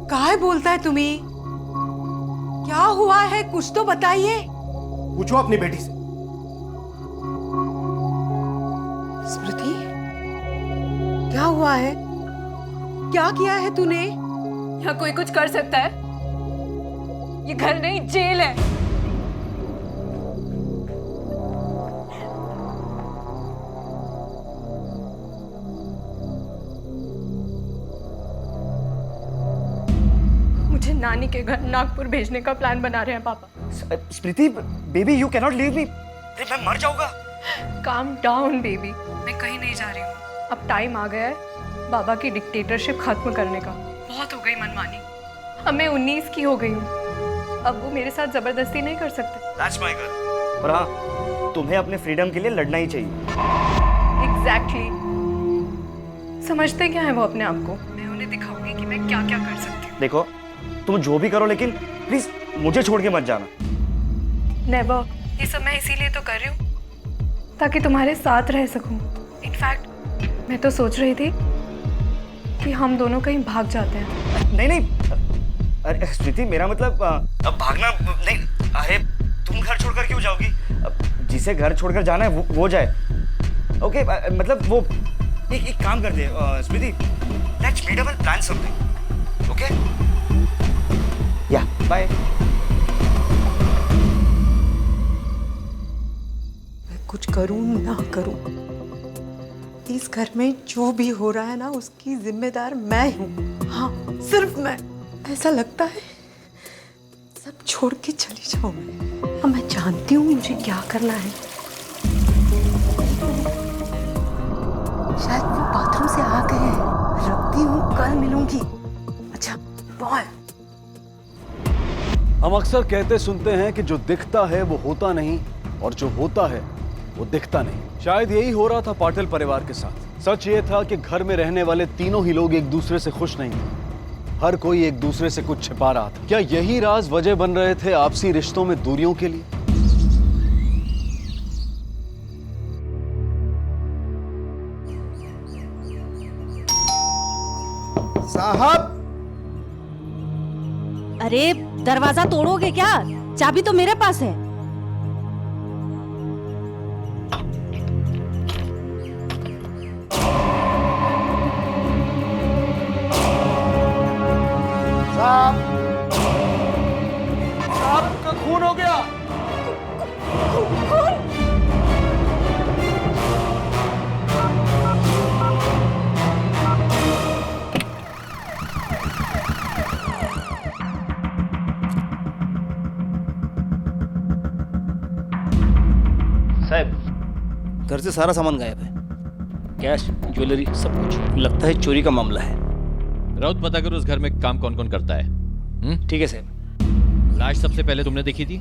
काय बोलता है तुम्ही? क्या हुआ है, कुछ तो बताइए। पूछो अपनी बेटी से। स्मृति क्या हुआ है? क्या किया है तूने? यहाँ कोई कुछ कर सकता है? ये घर नहीं जेल है। मुझे नानी के घर नागपुर भेजने का प्लान बना रहे हैं पापा। Smriti baby you can not leave me. मैं मर जाऊंगा। काम डाउन बेबी, मैं कहीं नहीं जा रही हूँ। अब टाइम आ गया है बाबा की डिक्टेटरशिप खत्म करने का। बहुत हो गई मनमानी। अब मैं 19 की हो गई हूँ। अब वो मेरे साथ जबरदस्ती नहीं कर सकते। That's my girl। और हाँ तुम्हें अपने फ्रीडम के लिए लड़ना ही चाहिए। एग्जैक्टली। समझते क्या है वो अपने आप को? मैं उन्हें दिखाऊंगी कि मैं क्या क्या कर सकती हूँ। देखो तुम जो भी करो लेकिन प्लीज मुझे छोड़ के मत जाना। नेवर। ये सब मैं इसीलिए तो कर रही हूँ ताकि तुम्हारे साथ रह सकूं। इनफैक्ट मैं तो सोच रही थी कि हम दोनों कहीं भाग जाते हैं। नहीं नहीं, अरे स्मृति मेरा मतलब अब भागना नहीं। अरे तुम घर छोड़कर क्यों जाओगी? जिसे घर छोड़कर जाना है वो जाए। ओके मतलब वो एक काम करते हैं Smriti, let's meet up and plan something. Okay या बाय। कुछ करूं ना करूं, इस घर में जो भी हो रहा है ना उसकी जिम्मेदार मैं हूं। हाँ सिर्फ मैं। ऐसा लगता है सब छोड़ के चली जाऊं मैं। अब मैं जानती हूँ मुझे क्या करना है। शायद वो बाथरूम से आ गए हैं। रखती हूँ, कल मिलूंगी। अच्छा बाय। हम अक्सर कहते सुनते हैं कि जो दिखता है वो होता नहीं और जो होता है वो दिखता नहीं। शायद यही हो रहा था पाटिल परिवार के साथ। सच ये था कि घर में रहने वाले तीनों ही लोग एक दूसरे से खुश नहीं थे। हर कोई एक दूसरे से कुछ छिपा रहा था। क्या यही राज वजह बन रहे थे आपसी रिश्तों में दूरियों के लिए? साहब, अरे दरवाजा तोड़ोगे क्या? चाबी तो मेरे पास है। साहब का खून हो गया। खून? साहब, घर से सारा सामान गायब है, कैश, ज्वेलरी, सब कुछ। लगता है चोरी का मामला है। राउत, पता करो उस घर में काम कौन कौन करता है। ठीक है साहब। लाश सबसे पहले तुमने देखी थी?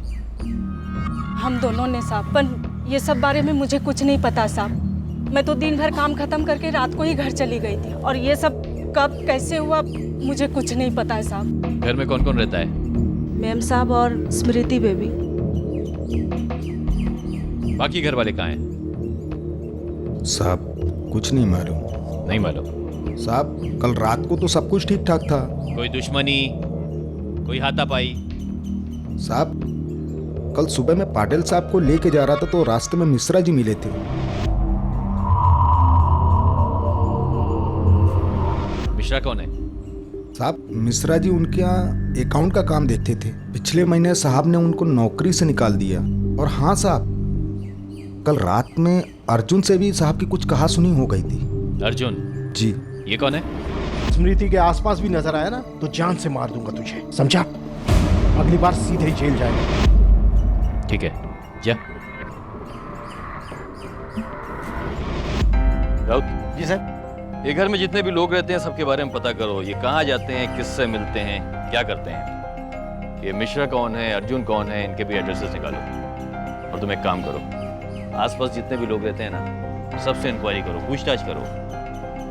हम दोनों ने साहब, पर ये सब बारे में मुझे कुछ नहीं पता साहब। मैं तो दिन भर काम खत्म करके रात को ही घर चली गई थी, और ये सब कब कैसे हुआ मुझे कुछ नहीं पता है साहब। घर में कौन कौन रहता है? मैम साहब और स्मृति बेबी। बाकी घर वाले कहाँ हैं? साहब कुछ नहीं मालूम। नहीं मालूम? साहब कल रात को तो सब कुछ ठीक ठाक था। कोई दुश्मनी, कोई हाथापाई? साहब कल सुबह मैं पाटिल साहब को लेके जा रहा था तो रास्ते में मिश्रा जी मिले थे। मिश्रा कौन है? साहब मिश्रा जी उनके यहाँ अकाउंट का काम देखते थे। पिछले महीने साहब ने उनको नौकरी से निकाल दिया। और हाँ साहब, कल रात में अर्जुन से भी साहब की कुछ कहा सुनी हो गई थी। अर्जुन? जी। ये कौन है? स्मृति के आसपास भी नजर आया ना तो जान से मार दूंगा तुझे, समझा? अगली बार सीधे ही जेल जाएगा। ठीक है, जा। राउत जी सर। ये घर में जितने भी लोग रहते हैं सबके बारे में पता करो। ये कहाँ जाते हैं, किससे मिलते हैं, क्या करते हैं। ये मिश्रा कौन है, अर्जुन कौन है, इनके भी एड्रेसेस निकालो। और तुम एक काम करो, आसपास जितने भी लोग रहते हैं ना, सबसे इंक्वायरी करो, पूछताछ करो।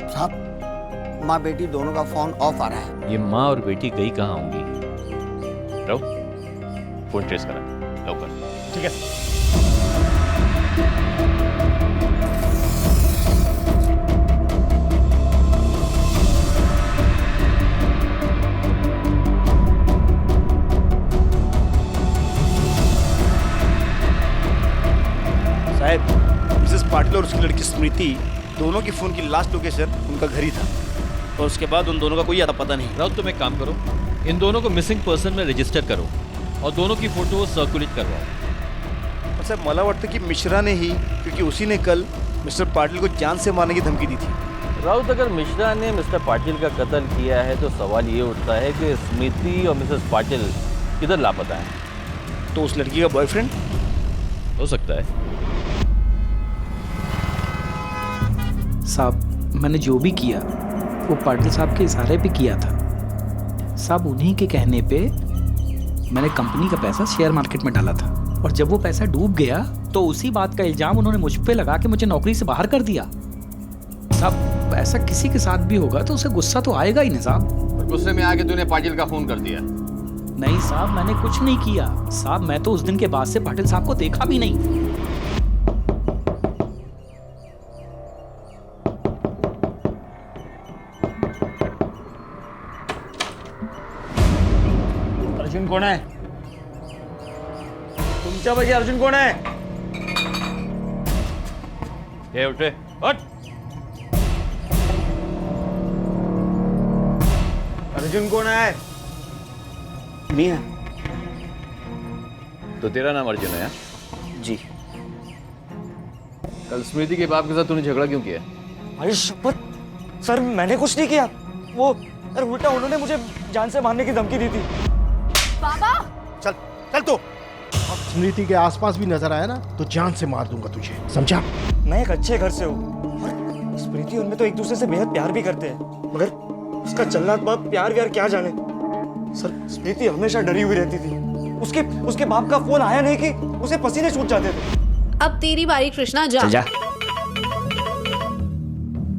साहब माँ बेटी दोनों का फोन ऑफ आ रहा है। ये माँ और बेटी गई कहाँ होंगी? रहो, फोन ट्रेस करा लवकर। ठीक है। साहब, मिसेस पाटिल और उसकी लड़की स्मृति दोनों की फोन की लास्ट लोकेशन उनका घर ही था, और उसके बाद उन दोनों का कोई आता पता नहीं। राउत तुम एक काम करो, इन दोनों को मिसिंग पर्सन में रजिस्टर करो और दोनों की फोटो सर्कुलेट करवाओ। और साहब मला वाटतं की मिश्रा ने ही, क्योंकि उसी ने कल मिस्टर पाटिल को जान से मारने की धमकी दी थी। राउत, अगर मिश्रा ने मिस्टर पाटिल का कत्ल किया है तो सवाल ये उठता है कि स्मृति और मिसेस पाटिल किधर लापता है। तो उस लड़की का बॉयफ्रेंड हो सकता है। साहब मैंने जो भी किया वो पाटिल साहब के इशारे पे किया था। साहब उन्हीं के कहने पे मैंने कंपनी का पैसा शेयर मार्केट में डाला था, और जब वो पैसा डूब गया तो उसी बात का इल्जाम उन्होंने मुझ पे लगा के मुझे नौकरी से बाहर कर दिया। साहब ऐसा किसी के साथ भी होगा तो उसे गुस्सा तो आएगा ही ना साहब। और गुस्से में आके तूने पाटिल का फोन कर दिया? नहीं साहब, मैंने कुछ नहीं किया साहब। मैं तो उस दिन के बाद से पाटिल साहब को देखा भी नहीं। अर्जुन कोण आहे? तुमच्यापैकी अर्जुन कोण आहे? हे उठे, उठ। अर्जुन कोण आहे? मैं। तो तेरा नाम अर्जुन है? जी। कल स्मृति के बाप के साथ तूने झगड़ा क्यों किया? अरे शपथ सर, मैंने कुछ नहीं किया। वो अरे उल्टा उन्होंने मुझे जान से मारने की धमकी दी थी। बाबा चल चल तो। अब स्मृति के आसपास भी नजर आया ना तो जान से मार दूंगा तुझे, समझा? मैं एक अच्छे घर से हूँ और स्मृति और मैं तो एक दूसरे से बेहद प्यार भी करते हैं, मगर उसका चलना बाप प्यार व्यार क्या जाने। सर स्मृति हमेशा डरी हुई रहती थी। उसके बाप का फोन आया नहीं कि उसे पसीने छूट जाते थे। अब तेरी बारी कृष्णा, जा। चल जा।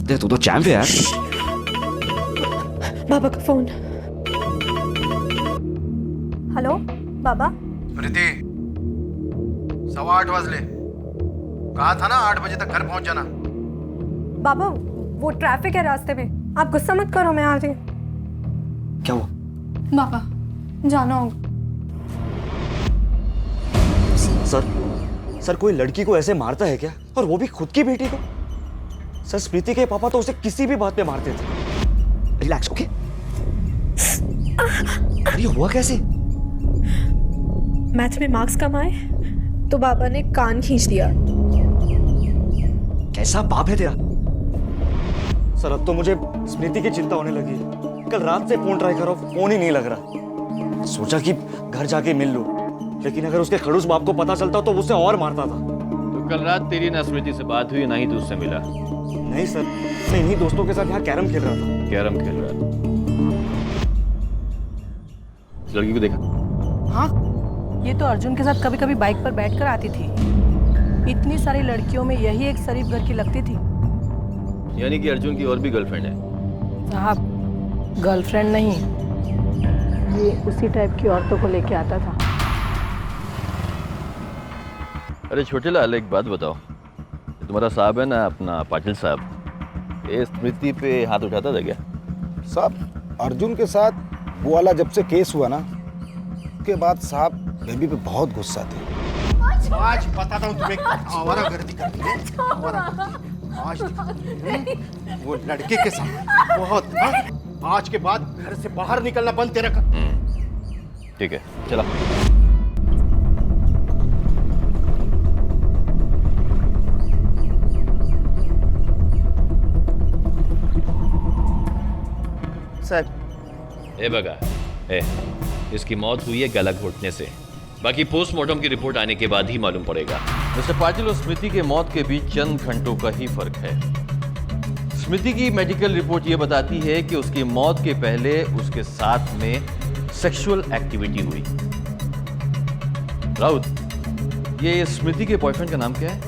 दे तू तो चैंप है यार। बाबा का फोन। हेलो बाबा। प्रीति 8:15 बजले, कहा था ना 8 बजे तक घर पहुंच जाना। बाबा वो ट्रैफिक है रास्ते में, आप गुस्सा मत करो, मैं आ रही हूँ। क्या हुआ? बाबा जाना होगा। सर कोई लड़की को ऐसे मारता है क्या, और वो भी खुद की बेटी को? सर स्मृति के पापा तो उसे किसी भी बात पे मारते थे। Relax, okay? अरे हुआ कैसे? मैथ में मार्क्स कम आए तो बाबा ने कान खींच दिया। कैसा बाप है तेरा? सर अब तो मुझे स्मृति की चिंता होने लगी है। कल रात से फोन ट्राई करो, फोन ही नहीं लग रहा। सोचा कि घर जाके मिल लूं, लेकिन अगर उसके खड़ूस बाप को पता चलता तो उसे और मारता था। तो कल रात तेरी ना स्मृति से बात हुई, ना ही तू उससे मिला। नहीं सर, मैं इन्हीं दोस्तों के साथ यहाँ कैरम खेल रहा था। कैरम खेल रहा था? इस लड़की को देखा? हाँ, ये तो अर्जुन के साथ कभी कभी बाइक पर बैठकर आती थी। इतनी सारी लड़कियों में यही एक शरीफ घर की लगती थी। यानी कि अर्जुन की और भी गर्लफ्रेंड है? साहब, गर्लफ्रेंड नहीं, ये उसी टाइप की औरतों को लेके आता था। अरे छोटे लाल, एक बात बताओ, तुम्हारा साहब है ना, अपना पाटिल साहब, ये स्मृति पे हाथ उठाता था क्या? साहब, अर्जुन के साथ वो वाला जब से केस हुआ ना, उसके बाद साहब बेबी पे बहुत गुस्सा थे। आज बताता हूँ तुम्हें, आवारागर्दी करती है, आवारागर्दी। आज वो लड़के के साथ बहुत, आज के बाद घर से बाहर निकलना बंद तेरा कर। ठीक है, चला। सर, ए बगा, इसकी मौत हुई है गला घोटने से। बाकी पोस्टमार्टम की रिपोर्ट आने के बाद ही मालूम पड़ेगा। मिस्टर पाटिल और स्मृति के मौत के बीच चंद घंटों का ही फर्क है। स्मृति की मेडिकल रिपोर्ट यह बताती है कि उसकी मौत के पहले उसके साथ में सेक्सुअल एक्टिविटी हुई। राउत, ये स्मृति के बॉयफ्रेंड का नाम क्या है?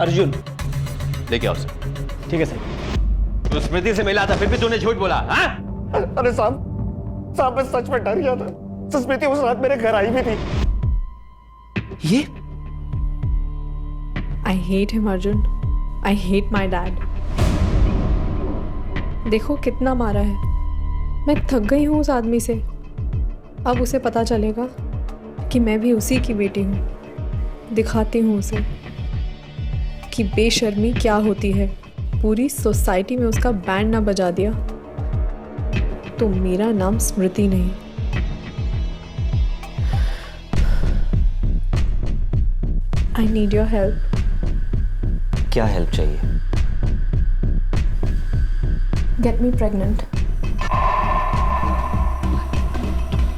अर्जुन। लेके आओ उसे। ठीक है सर। तो स्मृति से मिला था, फिर भी तूने झूठ बोला, हाँ? अरे साहब, मैं सच में डर गया था। स्मृति उस रात मेरे घर आई भी थी। ये I hate him, Arjun. I hate my dad। देखो कितना मारा है। मैं थक गई हूँ उस आदमी से। अब उसे पता चलेगा कि मैं भी उसी की बेटी हूँ। दिखाती हूँ उसे कि बेशर्मी क्या होती है। पूरी सोसाइटी में उसका बैंड ना बजा दिया तो मेरा नाम स्मृति नहीं। I need your help। क्या हेल्प चाहिए? Get me pregnant।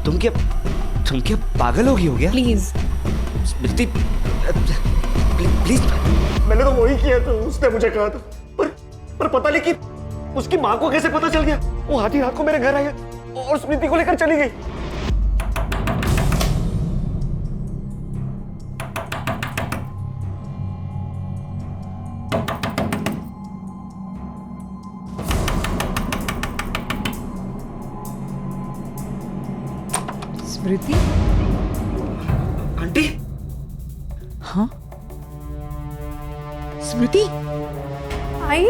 तुम क्या पागल हो गया? Please Smriti, please. मैंने तो वही किया था, उसने मुझे कहा था। पर पता नहीं कि उसकी माँ को कैसे पता चल गया। वो हाथी रात को मेरे घर आई और स्मृति को लेकर चली गई। स्मृति? आंटी? हाँ? स्मृति? आई?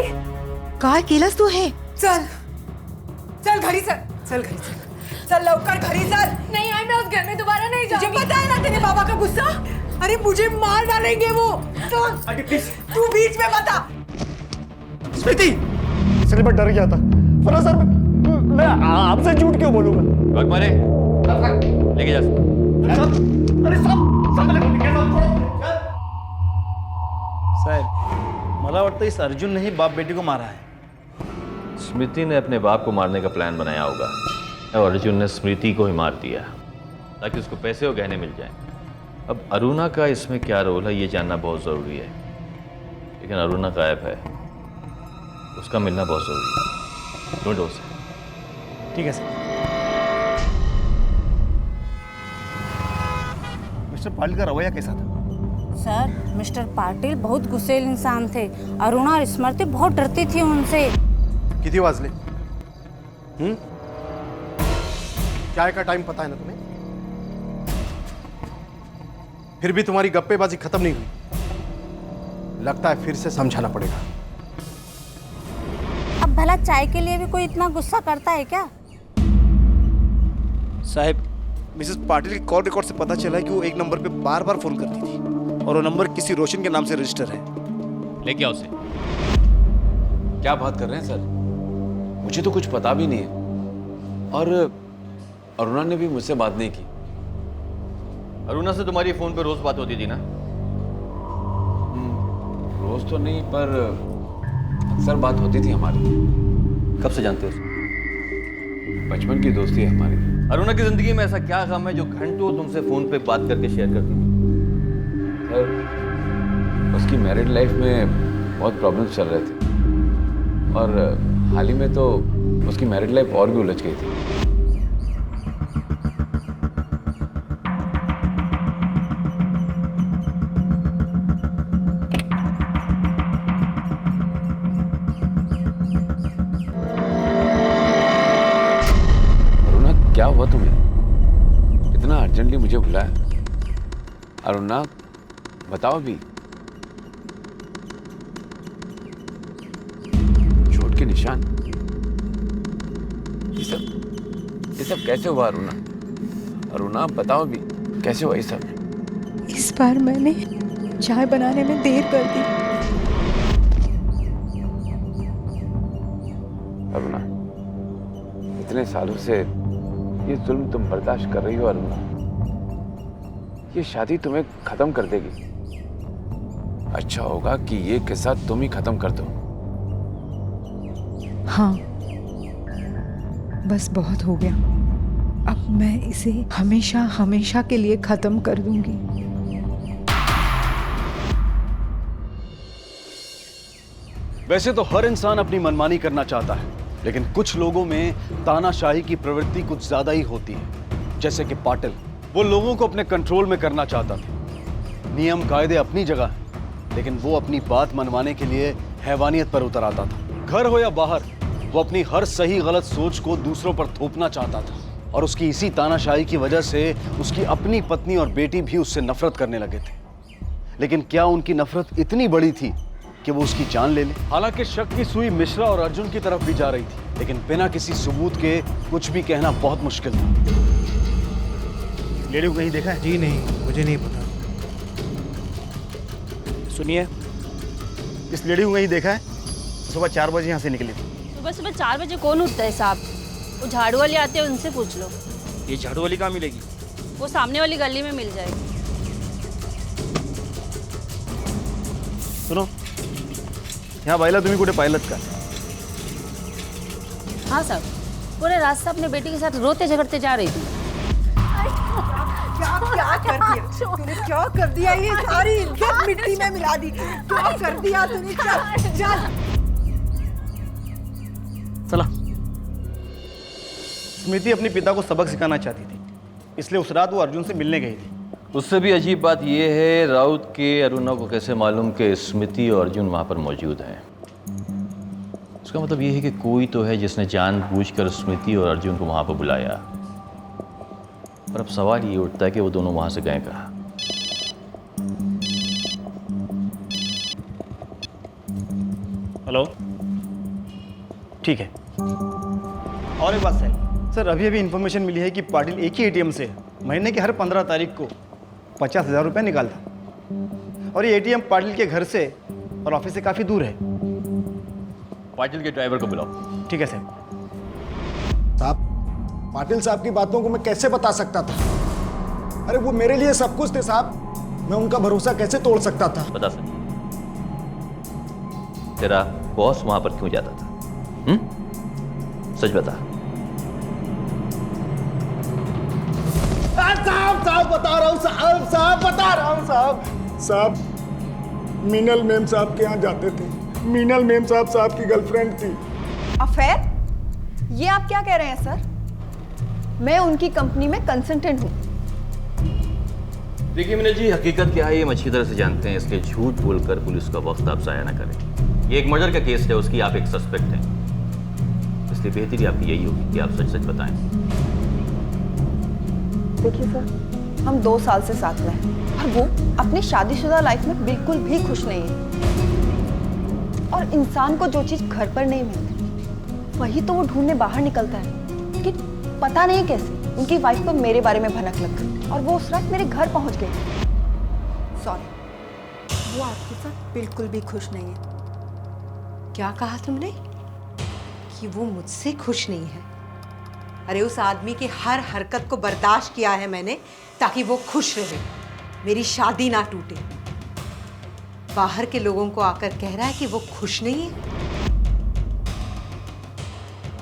काय केलंस तू हे? चल घरी चल लवकर घरी चल। नहीं आई, मैं उस घर में दोबारा नहीं तुझे पता है ना तेरे बाबा का गुस्सा? अरे मुझे मार डालेंगे वो। आंटी प्लीज, तू बीच में बता। स्मृति, इसलिए मैं डर गया था। वरना सर मैं आपसे झूठ क्यों बोलूंगा? भाग मारे, लेके जा। अरे साहेब, मला वाटतं इस अर्जुन ने ही बाप बेटी को मारा है। स्मृति ने अपने बाप को मारने का प्लान बनाया होगा और अर्जुन ने स्मृति को ही मार दिया ताकि उसको पैसे और गहने मिल जाएं। अब अरुणा का इसमें क्या रोल है ये जानना बहुत ज़रूरी है, लेकिन अरुणा गायब है, उसका मिलना बहुत ज़रूरी है। ढूंढो उसे। ठीक है सर। मिस्टर पाटिल का रवैया कैसा था? सर, मिस्टर पाटिल बहुत गुस्सेल इंसान थे। अरुणा और स्मृति बहुत डरती थी उनसे। किती वाजले? चाय का टाइम पता है ना तुम्हें? फिर भी तुम्हारी गप्पेबाजी खत्म नहीं हुई। लगता है फिर से समझाना पड़ेगा। अब भला चाय के लिए भी कोई इतना गुस्सा करता है क्या? साहब, मिसेस पाटिल के कॉल रिकॉर्ड से पता चला है कि वो एक नंबर पे बार बार फोन करती थी और वो नंबर किसी रोशन के नाम से रजिस्टर है। लेके आओ उसे। क्या बात कर रहे हैं सर? मुझे तो कुछ पता भी नहीं है और अरुणा ने भी मुझसे बात नहीं की। अरुणा से तुम्हारी फोन पे रोज बात होती थी ना? रोज तो नहीं पर अक्सर बात होती थी हमारी। कब से जानते हो उसे? बचपन की दोस्ती है हमारी। अरुणा की जिंदगी में ऐसा क्या गम है जो घंटों तुमसे फोन पे बात करके शेयर करती थी? सर, बस मैरिड लाइफ में बहुत प्रॉब्लम्स चल रहे थे और हाल ही में तो उसकी मैरिड लाइफ और भी उलझ गई थी। अरुणा, क्या हुआ तुम्हें? इतना अर्जेंटली मुझे बुलाया? अरुणा, बताओ भी। चोट के निशान? ये सब कैसे हुआ अरुणा? अरुणा बताओ भी, कैसे हुआ ये सब? इस बार मैंने चाय बनाने में देर कर दी। अरुणा, इतने सालों से ये जुल्म तुम बर्दाश्त कर रही हो अरुणा। ये शादी तुम्हें खत्म कर देगी। अच्छा होगा कि ये किस्सा तुम ही खत्म कर दो। हाँ, बस बहुत हो गया। अब मैं इसे हमेशा हमेशा के लिए खत्म कर दूंगी। वैसे तो हर इंसान अपनी मनमानी करना चाहता है, लेकिन कुछ लोगों में तानाशाही की प्रवृत्ति कुछ ज्यादा ही होती है। जैसे कि पाटिल, वो लोगों को अपने कंट्रोल में करना चाहता था। नियम कायदे अपनी जगह है, लेकिन वो अपनी बात मनवाने के लिए हैवानियत पर उतर आता था। घर हो या बाहर, वो अपनी हर सही गलत सोच को दूसरों पर थोपना चाहता था और उसकी इसी तानाशाही की वजह से उसकी अपनी पत्नी और बेटी भी उससे नफरत करने लगे थे। लेकिन क्या उनकी नफरत इतनी बड़ी थी कि वो उसकी जान ले ले? हालांकि शक की सुई मिश्रा और अर्जुन की तरफ भी जा रही थी, लेकिन बिना किसी सबूत के कुछ भी कहना बहुत मुश्किल था। लेडी को कहीं देखा है? जी नहीं, मुझे नहीं पता। सुनिए, इस लेडी को कहीं देखा है? सुबह 4 बजे यहाँ से निकली थी। सुबह सुबह 4 बजे कौन उठता है साहब? वो झाड़ू वाले आते हैं, उनसे पूछ लो। ये झाड़ू वाली कहाँ मिलेगी? वो सामने वाली गली में मिल जाएगी। सुनो, यहाँ बाइला तुम्हें कुठे पायलट का? हाँ साहब, पूरे रास्ता अपने बेटी के साथ रोते झगड़ते जा रही थी। क्या कर दिया तूने? क्या कर दिया? ये सारी इज्जत मिट्टी में मिला दी। क्या कर दिया तूने? चल चल। चला। स्मृति अपने पिता को सबक सिखाना चाहती थी, इसलिए उस रात वो अर्जुन से मिलने गई थी। उससे भी अजीब बात यह है, राउत के अरुणा को कैसे मालूम कि स्मृति और अर्जुन वहाँ पर मौजूद हैं? इसका मतलब ये है कि कोई तो है जिसने जानबूझकर स्मृति और अर्जुन को वहाँ पर बुलाया। और अब सवाल ये उठता है कि वो दोनों वहाँ से गए कहाँ? हेलो, ठीक है। और एक बात सर, अभी इन्फॉर्मेशन मिली है कि पाटिल एक ही एटीएम से महीने के हर 15 तारीख को 50,000 रुपये निकालता। और ये एटीएम पाटिल के घर से और ऑफिस से काफ़ी दूर है। पाटिल के ड्राइवर को बुलाओ। ठीक है सर। साहब, पाटिल साहब की बातों को मैं कैसे बता सकता था? अरे वो मेरे लिए सब कुछ थे साहब। मैं उनका भरोसा कैसे तोड़ सकता था? बता सर, तेरा बॉस वहां पर क्यों जाता था? सच बता। साहब बता रहा हूँ साहब बता रहा हूँ साहब, मीनल मेम साहब के यहाँ जाते थे। मीनल मेम साहब की गर्लफ्रेंड थी। अफेयर? ये आप क्या कह रहे हैं सर? मैं उनकी कंपनी में कंसल्टेंट हूँ। देखिए मीना जी, हकीकत क्या है ये हम अच्छी तरह से जानते हैं, इसलिए झूठ बोलकर पुलिस का वक्त आप ज़ाया ना करें। ये एक मर्डर का केस है, उसकी आप एक सस्पेक्ट हैं, इसलिए बेहतरी आपकी यही होगी कि आप सच सच बताएं। देखिए सर, हम 2 साल से साथ में हैं और वो अपनी शादीशुदा लाइफ में बिल्कुल भी खुश नहीं है। और इंसान को जो चीज़ घर पर नहीं मिलती वही तो वो ढूंढने बाहर निकलता है। कि पता नहीं कैसे उनकी वाइफ को मेरे बारे में भनक लग गई और वो उस रात मेरे घर पहुंच गई। सॉरी, वो आपके साथ बिल्कुल भी खुश नहीं है। क्या कहा तुमने? कि वो मुझसे खुश नहीं है? अरे उस आदमी की हर हरकत को बर्दाश्त किया है मैंने ताकि वो खुश रहे, मेरी शादी ना टूटे। बाहर के लोगों को आकर कह रहा है कि वो खुश नहीं है।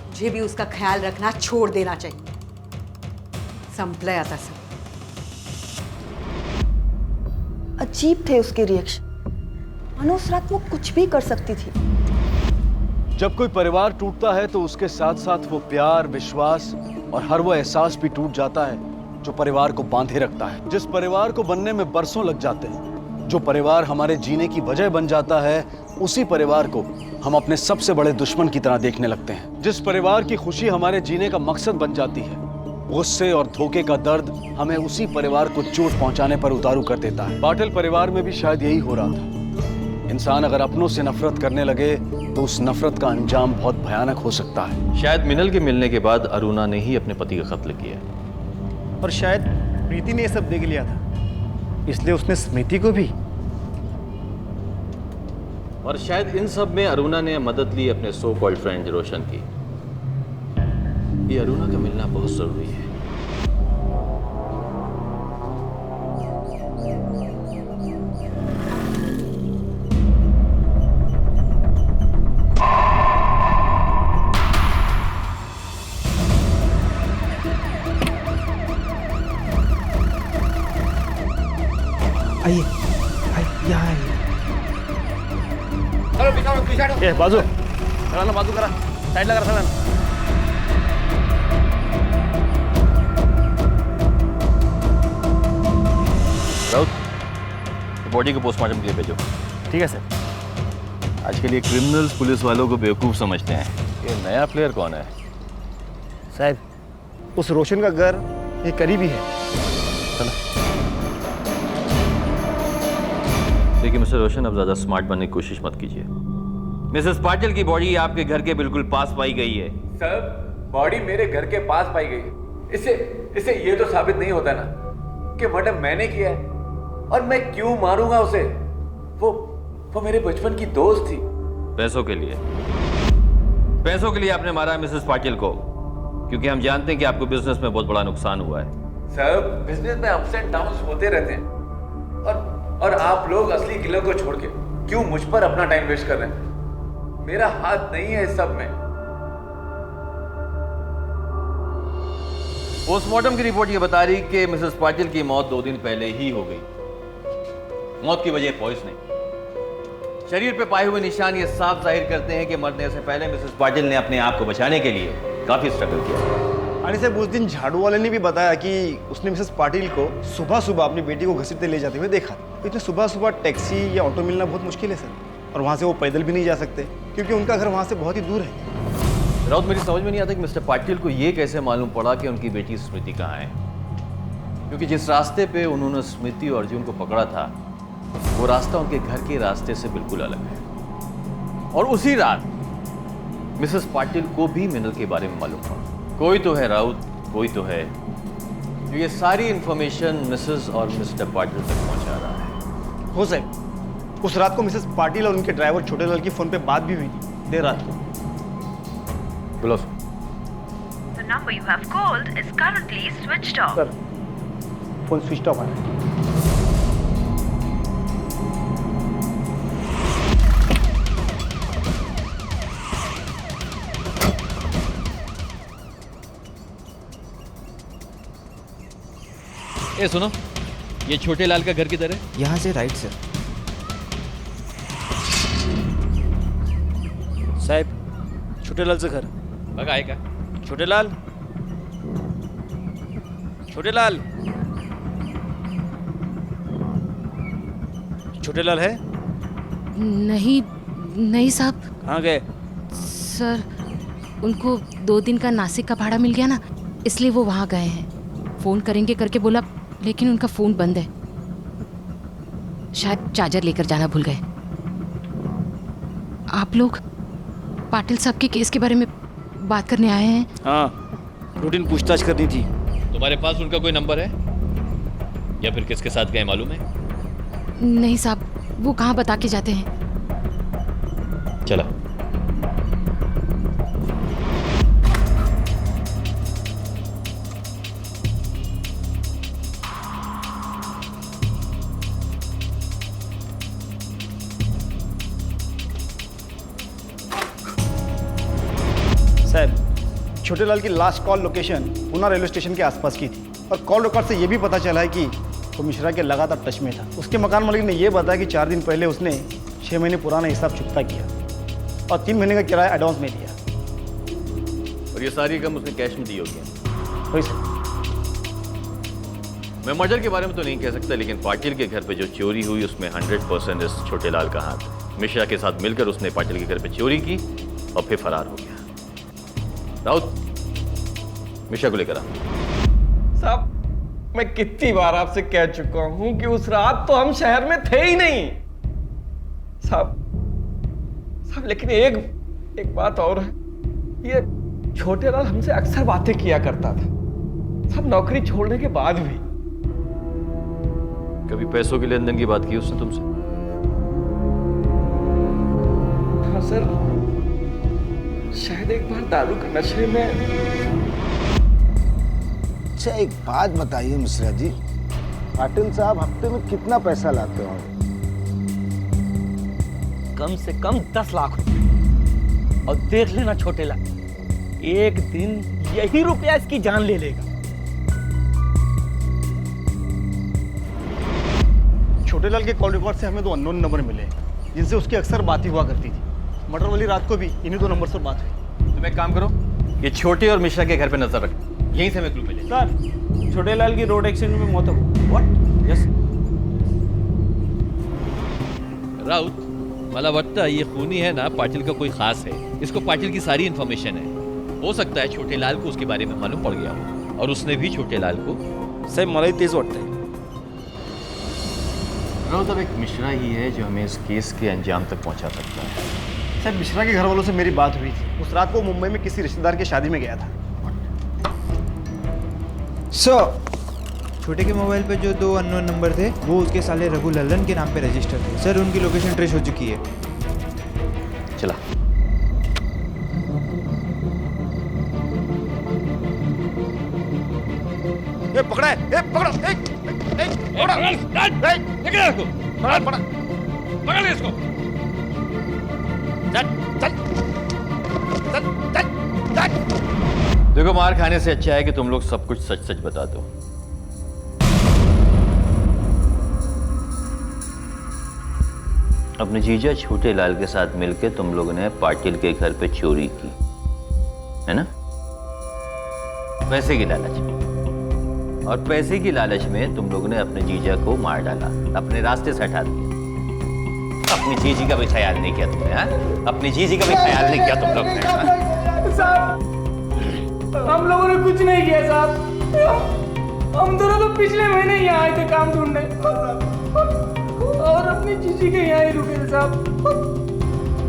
मुझे भी उसका ख्याल रखना छोड़ देना चाहिए। संभला आता सब। अजीब थे उसके रिएक्शन। मानो उस रात वो कुछ भी कर सकती थी। जब कोई परिवार टूटता है तो उसके साथ साथ वो प्यार, विश्वास और हर वो एहसास भी टूट जाता है जो परिवार को बांधे रखता है। जिस परिवार को बनने में बरसों लग जाते हैं, जो परिवार हमारे जीने की वजह बन जाता है, उसी परिवार को हम अपने सबसे बड़े दुश्मन की तरह देखने लगते हैं। जिस परिवार की खुशी हमारे जीने का मकसद बन जाती है, गुस्से और धोखे का दर्द हमें उसी परिवार को चोट पहुंचाने पर उतारू कर देता है। पाटिल परिवार में भी शायद यही हो रहा था। इंसान अगर अपनों से नफरत करने लगे तो उस नफरत का अंजाम बहुत भयानक हो सकता है। शायद मिनल के मिलने के बाद अरुणा ने ही अपने पति का कत्ल किया, और शायद प्रीति ने ये सब देख लिया था, इसलिए उसने स्मृति को भी। और शायद इन सब में अरुणा ने मदद ली अपने सो कॉल्ड फ्रेंड रोशन की। ये अरुणा का मिलना बहुत जरूरी है। आइए यहाँ आइए। ए बाजू करा ना, बाजू करा, साइड लगा रहा था। राउत, बॉडी को पोस्टमार्टम के लिए भेजो। ठीक है सर। आजकल ये क्रिमिनल्स पुलिस वालों को बेवकूफ़ समझते हैं। ये नया प्लेयर कौन है? साहब, उस रोशन का घर ये करीबी है। चलो। देखिए मिस्टर रोशन, अब ज़्यादा स्मार्ट बनने की कोशिश मत कीजिए। मिसेस पाटिल की बॉडी आपके घर के बिल्कुल पास पाई गई है। सर, बॉडी मेरे घर के पास पाई गई है। इससे ये तो साबित नहीं होता ना कि मर्डर मैंने किया है, और मैं क्यों मारूंगा उसे? वो मेरे बचपन की दोस्त थी। पैसों के लिए आपने मारा मिसेस पाटिल को, क्योंकि हम जानते हैं कि आपको बिजनेस में बहुत बड़ा नुकसान हुआ है। सर, बिजनेस में अप्स एंड डाउन्स होते रहते हैं, और आप लोग असली किलर को छोड़ के क्यों मुझ पर अपना टाइम वेस्ट कर रहे हैं? मेरा हाथ नहीं है इस सब में। पोस्टमार्टम की रिपोर्ट ये बता रही कि मिसेस पाटिल की मौत 2 दिन पहले ही हो गई। मौत की वजह पॉइजनिंग। शरीर पे पाए हुए निशान ये साफ जाहिर करते हैं कि मरने से पहले मिसेस पाटिल ने अपने आप को बचाने के लिए काफी स्ट्रगल किया। अरे साहब, उस दिन झाड़ू वाले ने भी बताया कि उसने मिसेस पाटिल को सुबह सुबह अपनी बेटी को घसीटते ले जाते हुए देखा। इतने सुबह सुबह टैक्सी या ऑटो मिलना बहुत मुश्किल है सर, और वहाँ से वो पैदल भी नहीं जा सकते क्योंकि उनका घर वहाँ से बहुत ही दूर है। राउत, मेरी समझ में नहीं आता कि मिस्टर पाटिल को ये कैसे मालूम पड़ा कि उनकी बेटी स्मृति कहाँ है, क्योंकि जिस रास्ते पे उन्होंने स्मृति और अर्जुन को पकड़ा था वो रास्ता उनके घर के रास्ते से बिल्कुल अलग है। और उसी रात मिसेस पाटिल को भी मिनल के बारे में मालूम पड़ा। कोई तो है राउत, कोई तो है जो ये सारी इंफॉर्मेशन मिसेस और मिस्टर पाटिल तक पहुंचा रहा है। हो साहब, उस रात को मिसेस पाटिल और उनके ड्राइवर छोटे लाल की फोन पे बात भी हुई थी देर रात को। बोलो। The number you have called is currently switched off. Sir, phone switch off है। ए सुनो, ये छोटे लाल का घर किधर है? यहाँ से राइट सर। साहब, छोटे लाल से घर भगा आएगा। छोटे लाल, छोटे लाल, छोटे लाल है? नहीं साहब। कहाँ गए? सर, उनको 2 दिन का नासिक का भाड़ा मिल गया ना, इसलिए वो वहाँ गए हैं। फ़ोन करेंगे करके बोला, लेकिन उनका फ़ोन बंद है। शायद चार्जर लेकर जाना भूल गए। आप लोग पाटिल साहब के केस के बारे में बात करने आए हैं? हाँ, रूटीन पूछताछ करनी थी। तुम्हारे पास उनका कोई नंबर है या फिर किसके साथ गए मालूम है? नहीं साहब, वो कहाँ बता के जाते हैं। चला। साहब, छोटे लाल की last call location Poona railway station के आसपास की थी, और कॉल रिकॉर्ड से ये भी पता चला है कि वो मिश्रा के लगातार टच में था। उसके मकान मालिक ने यह बताया कि 4 दिन पहले उसने 6 महीने पुराना हिसाब चुकता किया और 3 महीने का किराया एडवांस में दिया। और ये सारी रकम उसने कैश में दी होगी? वही सर। मैं मर्डर के बारे में तो नहीं कह सकता, लेकिन पाटिल के घर पे जो चोरी हुई उसमें 100% इस छोटे लाल का हाथ है। मिश्रा के साथ मिलकर उसने पाटिल के घर पे चोरी की और फिर फरार हो गया। राउत, मिश्रा को लेकर आ। साहब, मैं कितनी बार आपसे कह चुका हूं कि उस रात तो हम शहर में थे ही नहीं। साहब लेकिन एक बात और है, ये छोटे लाल हमसे अक्सर बातें किया करता था, सब नौकरी छोड़ने के बाद भी। कभी पैसों के लेन देन की बात की उसने तुमसे? हाँ सर, शायद एक बार दारू के नशे में। अच्छा एक बात बताइए मिश्रा जी, पाटिल साहब हफ्ते में कितना पैसा लाते होंगे? कम से कम 10 लाख रुपए। और देख लेना छोटे लाल, एक दिन यही रुपया इसकी जान ले लेगा। छोटे लाल के कॉल रिकॉर्ड से हमें 2 अननोन नंबर मिले जिनसे उसकी अक्सर बात ही हुआ करती थी। मर्डर वाली रात को भी इन्हीं 2 नंबर पर बात हुई। तुम एक काम करो, ये छोटे और मिश्रा के घर पे नजर रख, यहीं से हमें क्लू मिले। सर, छोटे लाल की रोड एक्सीडेंट में मौत हो गई। व्हाट? यस। राउत, मला वाटतं ये खूनी है ना पाटिल का कोई खास है। इसको पाटिल की सारी इन्फॉर्मेशन है। हो सकता है छोटे लाल को उसके बारे में मालूम पड़ गया हो और उसने भी छोटे लाल को। साहेब मलाई तेज वाटतंय। राउत, अब एक मिश्रा ही है जो हमें इस केस के अंजाम तक पहुंचा सकता है। साहब मिश्रा के घर वालों से मेरी बात हुई थी। उस रात को मुंबई में किसी रिश्तेदार की शादी में गया था। छोटे के मोबाइल पे जो 2 अननोन नंबर थे वो उसके साले रघु लल्लन के नाम पे रजिस्टर थे। सर उनकी लोकेशन ट्रेस हो चुकी है। चला। ये पकड़ा है, ये पकड़ो, पकड़ ले इसको। देखो, मार खाने से अच्छा है कि तुम लोग सब कुछ सच सच बता दो। अपने जीजा छोटे लाल के साथ मिलकर तुम लोगों ने पाटिल के घर पे चोरी की है ना? पैसे की लालच में। और पैसे की लालच में तुम लोगों ने अपने जीजा को मार डाला, अपने रास्ते से हटा दिया। अपनी जीजी का भी ख्याल नहीं किया तुमने, हाँ? अपनी जीजी का भी ख्याल नहीं किया तुम लोग ने, हाँ? साहब, हम लोगों ने कुछ नहीं किया साहब। हम दोनों तो पिछले महीने यहाँ आए थे काम ढूंढने और अपनी जीजी के यहाँ ही रुके थे साहब।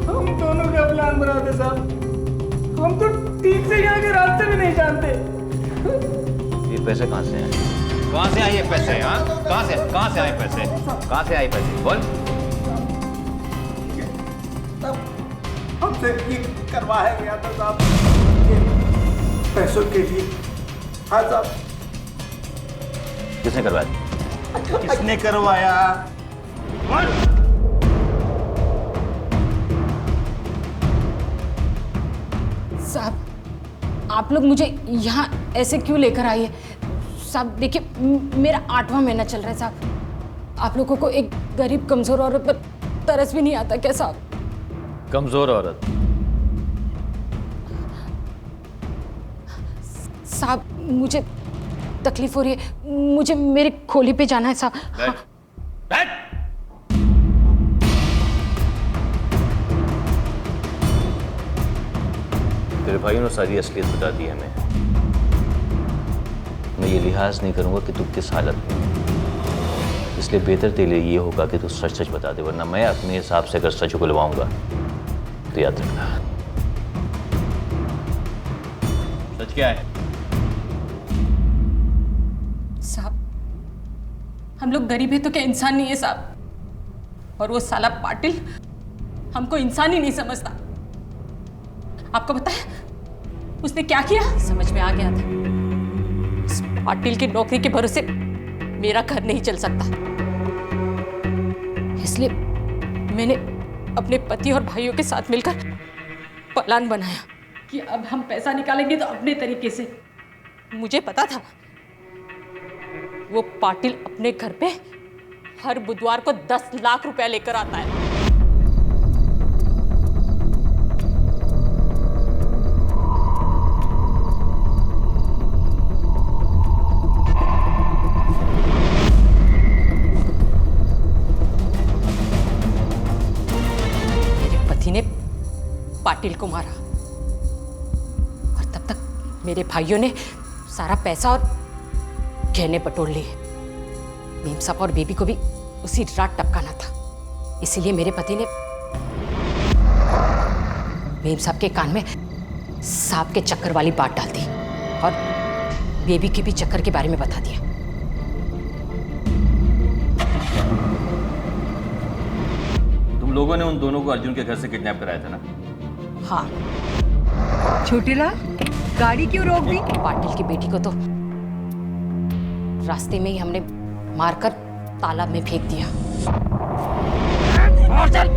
हम दोनों का प्लान बना थे साहब। हम तो ठीक से यहाँ के रास्ते भी नहीं जानते। ये पैसे कहाँ से आए? कहाँ से आए ये पैसे? हाँ, कहाँ से आए पैसे? कहाँ से आए पैसे? बोल। हमसे ये करवाया गया था साहब, पैसों के लिए। हाँ साहब। किसने करवाया? किसने करवाया? साहब, आप लोग मुझे यहाँ ऐसे क्यों लेकर आई है? साहब देखिए, मेरा 8वां महीना चल रहा है साहब। आप लोगों को एक गरीब कमजोर औरत पर तरस भी नहीं आता क्या साहब? कमजोर औरत? साहब मुझे तकलीफ हो रही है, मुझे मेरी खोली पे जाना है साहब। हाँ। तेरे भाइयों ने सारी असलियत बता दी हमें। मैं ये लिहाज नहीं करूंगा कि तू किस हालत में, इसलिए बेहतर तेरे लिए ये होगा कि तू सच सच बता दे, वरना मैं अपने हिसाब से अगर सच उगलवाऊंगा तो याद रखना। सच क्या है? साहब, हम लोग गरीब है तो क्या इंसान नहीं है साहब? और वो साला पाटिल हमको इंसान ही नहीं समझता। आपको पता है उसने क्या किया? समझ में आ गया था, इस पाटिल की नौकरी के भरोसे मेरा घर नहीं चल सकता। इसलिए मैंने अपने पति और भाइयों के साथ मिलकर प्लान बनाया कि अब हम पैसा निकालेंगे तो अपने तरीके से। मुझे पता था वो पाटिल अपने घर पे हर बुधवार को 10 लाख रुपया लेकर आता है। पति ने पाटिल को मारा और तब तक मेरे भाइयों ने सारा पैसा और गहने बटोर लिए। मेम साहब और बेबी को भी उसी रात टपकाना था, इसीलिए मेरे पति ने मेम साहब के कान में सांप के चक्कर वाली बात डाल दी और बेबी के भी चक्कर के बारे में बता दिया। तुम लोगों ने उन दोनों को अर्जुन के घर से किडनैप कराया था ना? हाँ। छोटेलाल, गाड़ी क्यों रोक दी? पाटिल की बेटी को तो रास्ते में ही हमने मारकर तालाब में फेंक दिया। चल,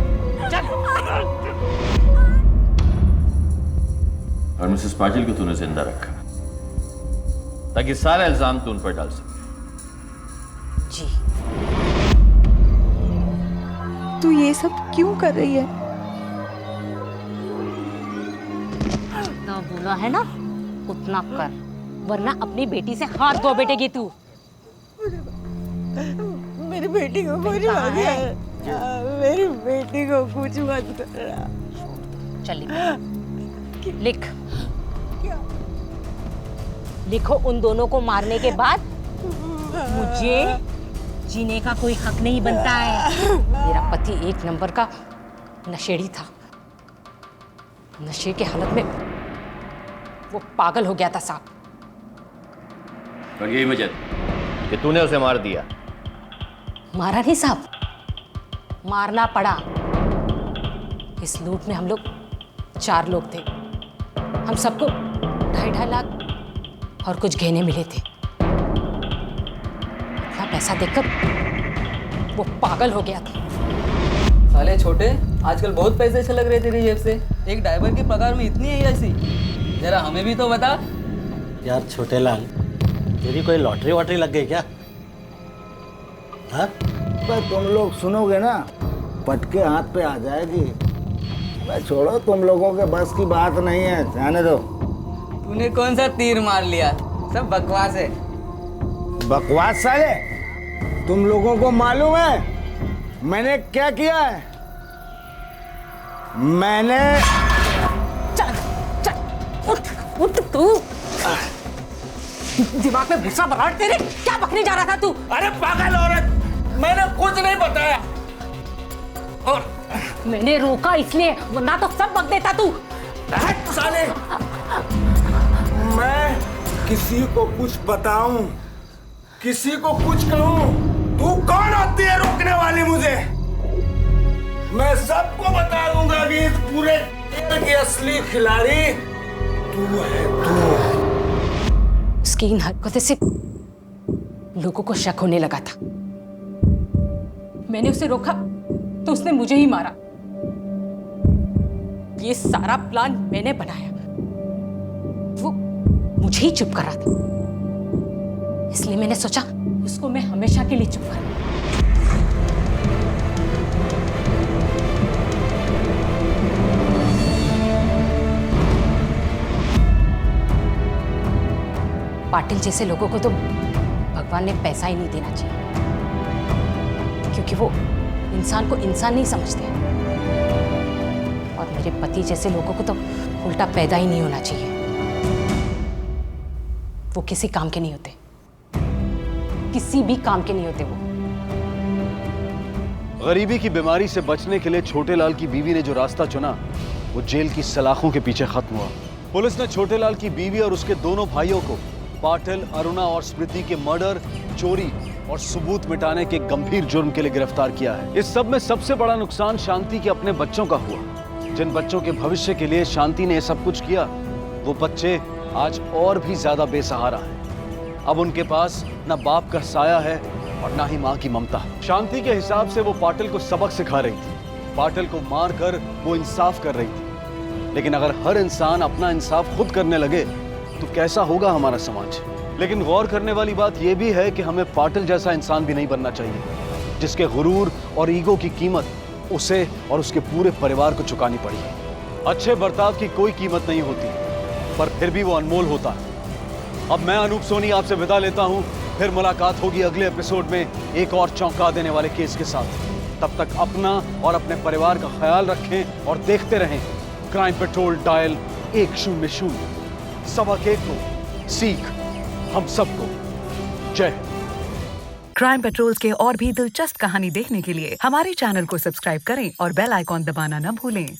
चल। और मिसेस पाटिल को तूने जिंदा रखा ताकि सारा इल्जाम तू उन पर डाल सके। जी। तू ये सब क्यों कर रही है? जितना बोला है ना उतना कर, वरना अपनी बेटी से हाथ धो बैठेगी तू। मेरी बेटी को कुछ मत कर, मेरी बेटी को कुछ मत कर। चल लिख, लिखो उन दोनों को मारने के बाद मुझे जीने का कोई हक नहीं बनता है। मेरा पति एक नंबर का नशेड़ी था। नशे के हालत में वो पागल हो गया था साहब। और यही वजह कि तूने उसे मार दिया। मारा नहीं साहब, मारना पड़ा। इस लूट में हम लोग 4 लोग थे। हम सबको 2.5 लाख और कुछ गहने मिले थे। इतना पैसा देखकर वो पागल हो गया था। साले छोटे, आजकल बहुत पैसे छलक रहे तेरी जेब से। एक ड्राइवर की पगार में इतनी है ऐसी? जरा हमें भी तो बता। यार छोटे लाल, तेरी कोई लॉटरी वॉटरी लग गई क्या? हाँ? तुम लोग सुनोगे ना, पटके हाथ पे आ जाएगी। छोड़ो, तुम लोगों के बस की बात नहीं है, जाने दो। तूने कौन सा तीर मार लिया? सब बकवास है। बकवास साले? तुम लोगों को मालूम है मैंने क्या किया है? मैंने चल चल उठ उठ तू। दिमाग में भूसा भरा तेरे। क्या बकने जा रहा था तू? अरे पागल औरत, मैंने कुछ नहीं बताया। और मैंने रोका इसलिए, वरना तो सब बक देता तू। साले, मैं किसी को कुछ बताऊं, किसी को कुछ कहूं, तू कौन होती है रोकने वाली मुझे? मैं सबको बता दूंगा कि इस पूरे खेल की असली खिलाड़ी तू है, तू। उसकी इन हरकतों से लोगों को शक होने लगा था। मैंने उसे रोका तो उसने मुझे ही मारा। ये सारा प्लान मैंने बनाया। वो मुझे ही चुप कर रहा था, इसलिए मैंने सोचा उसको मैं हमेशा के लिए चुप कर। पाटिल जैसे लोगों को तो भगवान ने पैसा ही नहीं देना चाहिए, क्योंकि वो इंसान को इंसान नहीं समझते। और मेरे पति जैसे लोगों को तो उल्टा पैदा ही नहीं होना चाहिए। वो किसी काम के नहीं होते, किसी भी काम के नहीं होते वो। गरीबी की बीमारी से बचने के लिए छोटे लाल की बीवी ने जो रास्ता चुना, वो जेल की सलाखों के पीछे खत्म हुआ। पुलिस ने छोटे लाल की बीवी और उसके दोनों भाइयों को पाटिल, अरुणा और स्मृति के मर्डर, चोरी और सबूत मिटाने के गंभीर जुर्म के लिए गिरफ्तार किया है। इस सब में सबसे बड़ा नुकसान शांति के अपने बच्चों का हुआ। जिन बच्चों के भविष्य के लिए शांति ने सब कुछ किया, वो बच्चे आज और भी ज्यादा बेसहारा हैं। अब उनके पास न बाप का साया है और न ही माँ की ममता। शांति के हिसाब से वो पाटिल को सबक सिखा रही थी, पाटिल को मार कर वो इंसाफ कर रही थी। लेकिन अगर हर इंसान अपना इंसाफ खुद करने लगे तो कैसा होगा हमारा समाज। लेकिन गौर करने वाली बात यह भी है कि हमें पाटिल जैसा इंसान भी नहीं बनना चाहिए, जिसके गुरूर और ईगो की कीमत उसे और उसके पूरे परिवार को चुकानी पड़ी। अच्छे बर्ताव की कोई कीमत नहीं होती, पर फिर भी वो अनमोल होता है। अब मैं अनूप सोनी आपसे विदा लेता हूं। फिर मुलाकात होगी अगले एपिसोड में एक और चौंका देने वाले केस के साथ। तब तक अपना और अपने परिवार का ख्याल रखें और देखते रहें क्राइम पेट्रोल डायल 100 सबक एक को सीख हम सबको। जय हिंद। क्राइम पेट्रोल्स के और भी दिलचस्प कहानी देखने के लिए हमारे चैनल को सब्सक्राइब करें और बेल आइकॉन दबाना न भूलें।